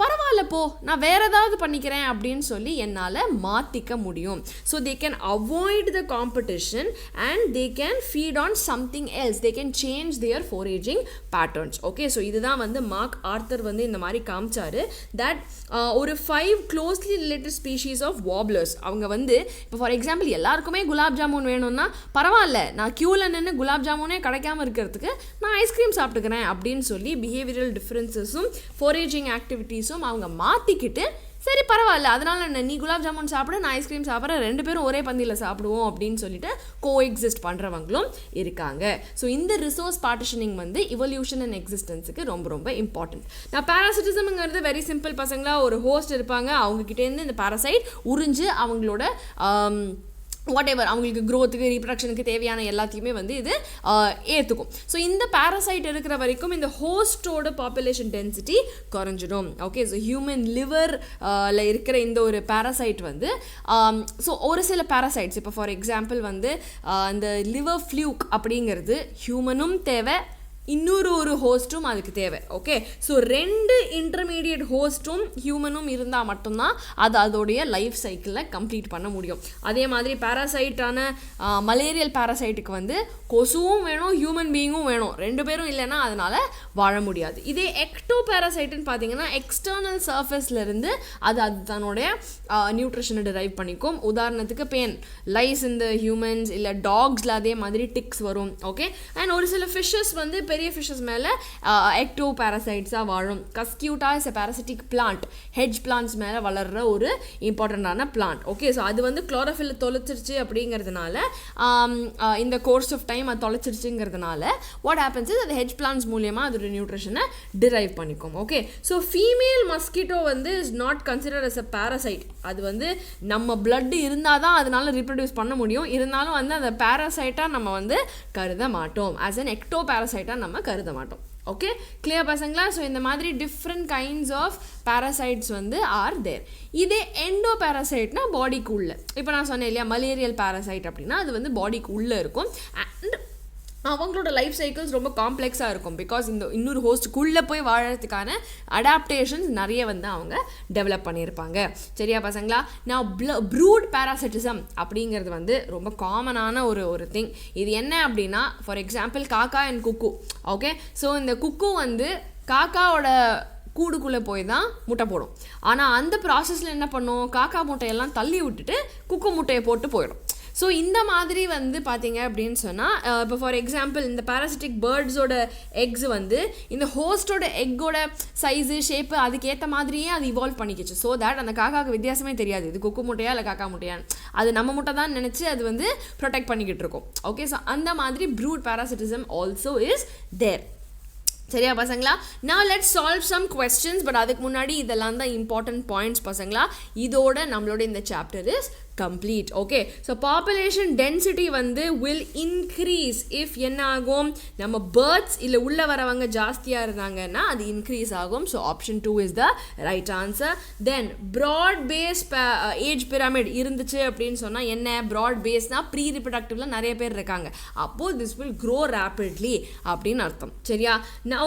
பரவாயில்ல, பரவாயில்ல போ நான் வேறு ஏதாவது பண்ணிக்கிறேன் அப்படின்னு சொல்லி என்னால் மாற்றிக்க முடியும். So they can avoid the competition and they can feed on something else. They can change their foraging patterns. Okay, so இதுதான் வந்து மார்க் ஆர்த்தர் வந்து இந்த மாதிரி காமிச்சாரு. தட் ஒரு 5 க்ளோஸ்லி ரிலேட்டட் ஸ்பீஷீஸ் ஆஃப் வாப்லர்ஸ். அவங்க வந்து இப்போ ஃபார் எக்ஸாம்பிள் எல்லாருக்குமே குலாப் ஜாமுன் வேணும்னா பரவாயில்ல, நான் க்யூவில் நின்று குலாப் ஜாமுனே கிடைக்காம இருக்கிறதுக்கு நான் ஐஸ்கிரீம் சாப்பிட்டுக்கிறேன் அப்படின்னு சொல்லி பிஹேவியரல் டிஃப்ரென்சஸும் ஃபோரேஜிங் ஆக்டிவிட்டீஸும் அவங்க மாற்றிக்கிட்டு சரி பரவாயில்ல அதனால் என்ன நீ குலாப் ஜாமுன் சாப்பிட நான் ஐஸ்கிரீம் சாப்பிட்றேன் 2 பேரும் ஒரே பந்தியில் சாப்பிடுவோம் அப்படின்னு சொல்லிட்டு கோஎக்ஸிஸ்ட் பண்ணுறவங்களும் இருக்காங்க. ஸோ இந்த ரிசோர்ஸ் பார்ட்டிஷனிங் வந்து இவல்யூஷன் அண்ட் எக்ஸிஸ்டன்ஸுக்கு ரொம்ப ரொம்ப இம்பார்ட்டன்ட். நான் பேராசிட்டிசம்ங்கிறது வெரி சிம்பிள் பசங்களா, ஒரு ஹோஸ்ட் இருப்பாங்க, அவங்ககிட்டேருந்து இந்த பேரசைட் உறிஞ்சு அவங்களோட வாட் எவர் அவங்களுக்கு க்ரோத்துக்கு ரீப்ரொடக்ஷனுக்கு தேவையான எல்லாத்தையுமே வந்து இது ஏற்றுக்கும். ஸோ இந்த பேரசைட் இருக்கிற வரைக்கும் இந்த ஹோஸ்டோட பாப்புலேஷன் டென்சிட்டி குறைஞ்சிடும். ஓகே, ஸோ ஹியூமன் லிவரில் இருக்கிற இந்த ஒரு பேரசைட் வந்து ஸோ ஒரு சில பேரசைட்ஸ் இப்போ ஃபார் எக்ஸாம்பிள் வந்து இந்த லிவர் ஃப்ளூக் அப்படிங்கிறது ஹியூமனும் தேவை, இன்னொரு ஹோஸ்ட்டும் அதுக்கு தேவை. ஓகே, ஸோ 2 இன்டர்மீடியட் ஹோஸ்ட்டும் ஹியூமனும் இருந்தால் மட்டும்தான் அது அதோடைய லைஃப் சைக்கிளில் கம்ப்ளீட் பண்ண முடியும். அதே மாதிரி பேராசைட்டான மலேரியல் பேராசைட்டுக்கு வந்து கொசுவும் வேணும் ஹியூமன் பீயிங்கும் வேணும், 2 பேரும் இல்லைன்னா அதனால் வாழ முடியாது. இதே எக்டோ பேராசைட்டுன்னு பார்த்தீங்கன்னா எக்ஸ்டர்னல் சர்ஃபேஸ்லேருந்து அது தன்னுடைய நியூட்ரிஷனை டிரைவ் பண்ணிக்கும். உதாரணத்துக்கு பெயின் லைஸ் இந்த ஹியூமன்ஸ் இல்லை டாக்ஸில் அதே மாதிரி டிக்ஸ் வரும். ஓகே, அண்ட் ஒரு சில ஃபிஷ்ஷஸ் வந்து பெரிய ஃபிஷஸ் மேலே எக்டோ பேரசைட்ஸாக வாழும். Cuscuta is a parasitic plant, hedge plants மேலே வளர்கிற ஒரு இம்பார்ட்டண்ட்டான பிளான்ட். ஓகே, ஸோ அது வந்து குளோரோஃபில் தொலைச்சிருச்சு அப்படிங்கிறதுனால இந்த கோர்ஸ் ஆஃப் டைம் அது தொலைச்சிருச்சுங்கிறதுனால வாட் ஹேப்பன்ஸ் இஸ் அது ஹெட்ஜ் பிளான்ட்ஸ் மூலியமாக அதோட நியூட்ரிஷனை டிரைவ் பண்ணிக்கும். ஓகே, ஸோ ஃபீமேல் மஸ்கிட்டோ வந்து is not considered as a parasite. அது வந்து நம்ம பிளட் இருந்தால் தான் அதனால ரீப்ரொடியூஸ் பண்ண முடியும், இருந்தாலும் வந்து அந்த பேரசைட்டாக நம்ம வந்து கருத மாட்டோம், ஆஸ் அன் எக்டோ பேரசைட்டாக நம்ம கருத மாட்டோம். ஓகே, கிளியர் பசங்களா? ஸோ இந்த மாதிரி டிஃப்ரெண்ட் கைண்ட்ஸ் ஆஃப் பேரசைட்ஸ் வந்து ஆர் தேர். இதே எண்டோ பேரசைட்னா பாடிக்கு உள்ள, இப்போ நான் சொன்னேன் இல்லையா மலேரியல் பேரசைட் அப்படின்னா அது வந்து பாடிக்கு உள்ளே இருக்கும். அண்ட் அவங்களோட லைஃப் சைக்கிள்ஸ் ரொம்ப காம்ப்ளெக்ஸாக இருக்கும். பிகாஸ் இந்த இன்னொரு ஹோஸ்ட்டுக்குள்ளே போய் வாழறதுக்கான அடாப்டேஷன்ஸ் நிறைய வந்து அவங்க டெவலப் பண்ணியிருப்பாங்க. சரியா பசங்களா? நான் ப்ரூட் பேராசிட்டிசம் அப்படிங்கிறது வந்து ரொம்ப காமனான ஒரு திங். இது என்ன அப்படின்னா ஃபார் எக்ஸாம்பிள் காக்கா அண்ட் குக்கு. ஓகே, ஸோ இந்த குக்கு வந்து காக்காவோட கூடுக்குள்ளே போய் தான் முட்டை போடும். ஆனால் அந்த ப்ராசஸில் என்ன பண்ணும், காக்கா முட்டையெல்லாம் தள்ளி விட்டுட்டு குக்கு முட்டையை போட்டு போயிடும். ஸோ இந்த மாதிரி வந்து பார்த்தீங்க அப்படின்னு சொன்னால் இப்போ ஃபார் எக்ஸாம்பிள் இந்த பேராசிட்டிக் பேர்ட்ஸோட எக்ஸ் வந்து இந்த ஹோஸ்டோட எக்கோட சைஸு ஷேப்பு அதுக்கேற்ற மாதிரியே அது இவால்வ் பண்ணிக்கிச்சு. ஸோ தட் அந்த காக்காவுக்கு வித்தியாசமே தெரியாது இது குக்கு முட்டையா இல்லை காக்கா முட்டையான்னு, அது நம்ம முட்டை தான் நினச்சி அது வந்து ப்ரொடெக்ட் பண்ணிக்கிட்டு இருக்கும். ஓகே, ஸோ அந்த மாதிரி brood parasitism also is there. சரியா பசங்களா? நான் let's solve some questions. But அதுக்கு முன்னாடி இதெல்லாம் தான் இம்பார்ட்டன்ட் பாயிண்ட்ஸ் பசங்களா. இதோட நம்மளோட இந்த chapter is complete. Okay, so population density வந்து will increase if என்ன ஆகும், நம்ம birds இல்ல உள்ள வரவங்க ஜாஸ்தியா இருந்தாங்கன்னா அது increase ஆகும். So option 2 is the right answer. Then broad base age pyramid இருந்துச்சு அப்படின்னு சொன்னா என்ன, broad base னா pre reproductiveல நிறைய பேர் இருக்காங்க, அப்போ this will grow rapidly அப்படின்னு அர்த்தம். சரியா? Now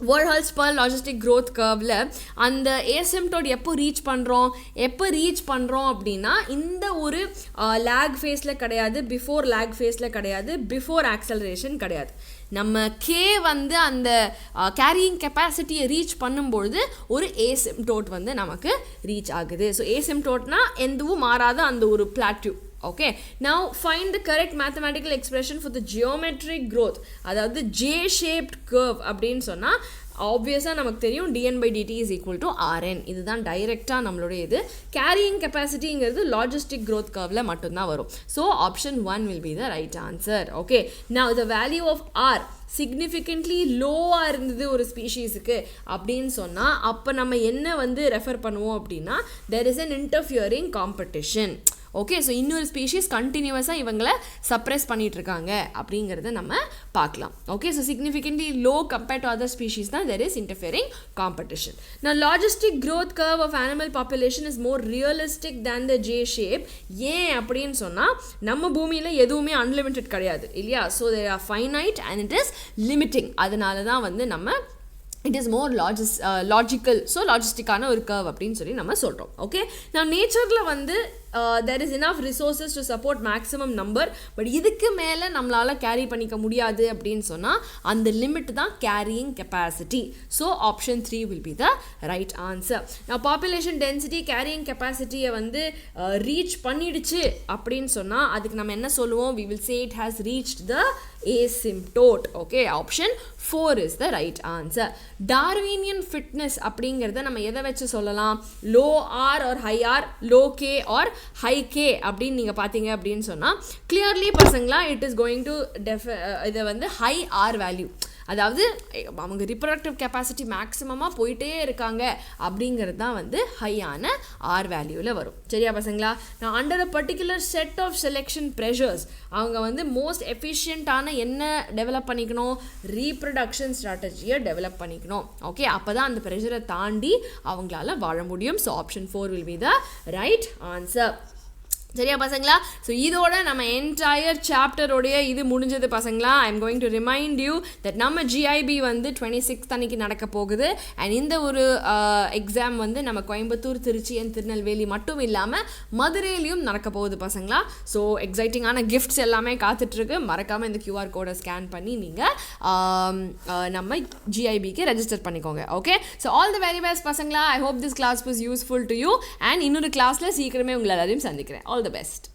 வேர்ல்ட் ஹெல்த் ஸ்பர் லாஜிஸ்டிக் க்ரோத் கர்வில் அந்த ஏசிம்டோட் எப்போ ரீச் பண்ணுறோம் அப்படின்னா இந்த ஒரு லேக் ஃபேஸில் கிடையாது, பிஃபோர் லேக் ஃபேஸில் கிடையாது, பிஃபோர் ஆக்சலரேஷன் கிடையாது. நம்ம கே வந்து அந்த கேரியிங் கெப்பாசிட்டியை ரீச் பண்ணும்பொழுது ஒரு ஏசிம்டோட் வந்து நமக்கு ரீச் ஆகுது. ஸோ ஏசிம்டோட்னா எதுவும் மாறாத அந்த ஒரு plateau. Okay, now find the correct mathematical expression for the geometric growth. அதாவது J-shaped curve அப்படின்னு சொன்னால் ஆப்வியஸாக நமக்கு தெரியும் dn/dt is equal to rn. இதுதான் டைரெக்டாக நம்மளுடைய இது. கேரியிங் கெப்பாசிட்டிங்கிறது லாஜிஸ்டிக் க்ரோத் கர்வில் மட்டும்தான் வரும். So option 1 will be the right answer. Okay, now the value of r significantly லோவாக இருந்தது ஒரு ஸ்பீஷீஸுக்கு அப்படின்னு சொன்னால் அப்போ நம்ம என்ன வந்து ரெஃபர் பண்ணுவோம் அப்படின்னா there is an interfering competition. Okay, so இன்னொரு ஸ்பீஷீஸ் கண்டினியூவஸாக இவங்களை சப்ரெஸ் பண்ணிகிட்ருக்காங்க அப்படிங்கிறத நம்ம பார்க்கலாம். Okay, so significantly low compared to other species தான் தெர் இஸ் இன்டர்ஃபியரிங் காம்படிஷன். நான் logistic growth curve of animal population is more realistic than the J shape. ஏன் அப்படின்னு சொன்னால் நம்ம பூமியில் எதுவுமே அன்லிமிட்டட் கிடையாது இல்லையா? So there are finite and it is limiting. அதனால தான் வந்து நம்ம it is more logical, so logisticana ஒரு curve அப்படின்னு சொல்லி நம்ம சொல்கிறோம். ஓகே, நான் நேச்சரில் வந்து there is enough resources to support maximum number, but இதுக்கு மேலே நம்மளால் கேரி பண்ணிக்க முடியாது அப்படின்னு சொன்னால் அந்த லிமிட் தான் carrying capacity. So option 3 will be the right answer. நான் பாப்புலேஷன் டென்சிட்டி கேரியிங் கெப்பாசிட்டியை வந்து ரீச் பண்ணிடுச்சு அப்படின்னு சொன்னால் அதுக்கு நம்ம என்ன சொல்லுவோம்? we will say it has reached the asymptote. Okay, option 4 is the right answer. Darwinian fitness அப்படிங்கிறத நம்ம எதை வச்சு சொல்லலாம்? Low R or high R, low K or high K அப்படின்னு நீங்கள் பார்த்தீங்க அப்படின்னு சொன்னால் கிளியர்லி பசங்களா இட் இஸ் கோயிங் டு இதை வந்து ஹை ஆர் வேல்யூ, அதாவது அவங்க ரிப்ரொடக்டிவ் கெப்பாசிட்டி மேக்ஸிமமாக போயிட்டே இருக்காங்க அப்படிங்கிறது தான் வந்து ஹையான ஆர் வேல்யூவில் வரும். சரியா பசங்களா? நான் under a particular set of selection pressures அவங்க வந்து மோஸ்ட் எஃபிஷியண்ட்டான என்ன டெவலப் பண்ணிக்கணும்? ரீப்ரொடக்ஷன் ஸ்ட்ராட்டஜியை டெவலப் பண்ணிக்கணும். ஓகே, அப்போ தான் அந்த ப்ரெஷரை தாண்டி அவங்களால வாழ முடியும். So option 4 will be the right answer. சரியா பசங்களா? ஸோ இதோட நம்ம என்டையர் சாப்டரோடைய இது முடிஞ்சது பசங்களா. I am going to remind you that நம்ம ஜிஐபி வந்து 26th அன்னைக்கு நடக்க போகுது. அண்ட் இந்த ஒரு எக்ஸாம் வந்து நம்ம கோயம்புத்தூர், திருச்சி அண்ட் திருநெல்வேலி மட்டும் இல்லாமல் மதுரையிலையும் நடக்க போகுது பசங்களா. ஸோ எக்ஸைட்டிங்கான கிஃப்ட்ஸ் எல்லாமே காத்துட்ருக்கு. மறக்காமல் இந்த கியூஆர் கோடை ஸ்கேன் பண்ணி நீங்கள் நம்ம ஜிஐபிக்கு ரெஜிஸ்டர் பண்ணிக்கோங்க. Okay, so all the very best பசங்களா. I hope this class was useful to you. And இன்னொரு கிளாஸில் சீக்கிரமே உங்களை எல்லாரையும் சந்திக்கிறேன். All the best.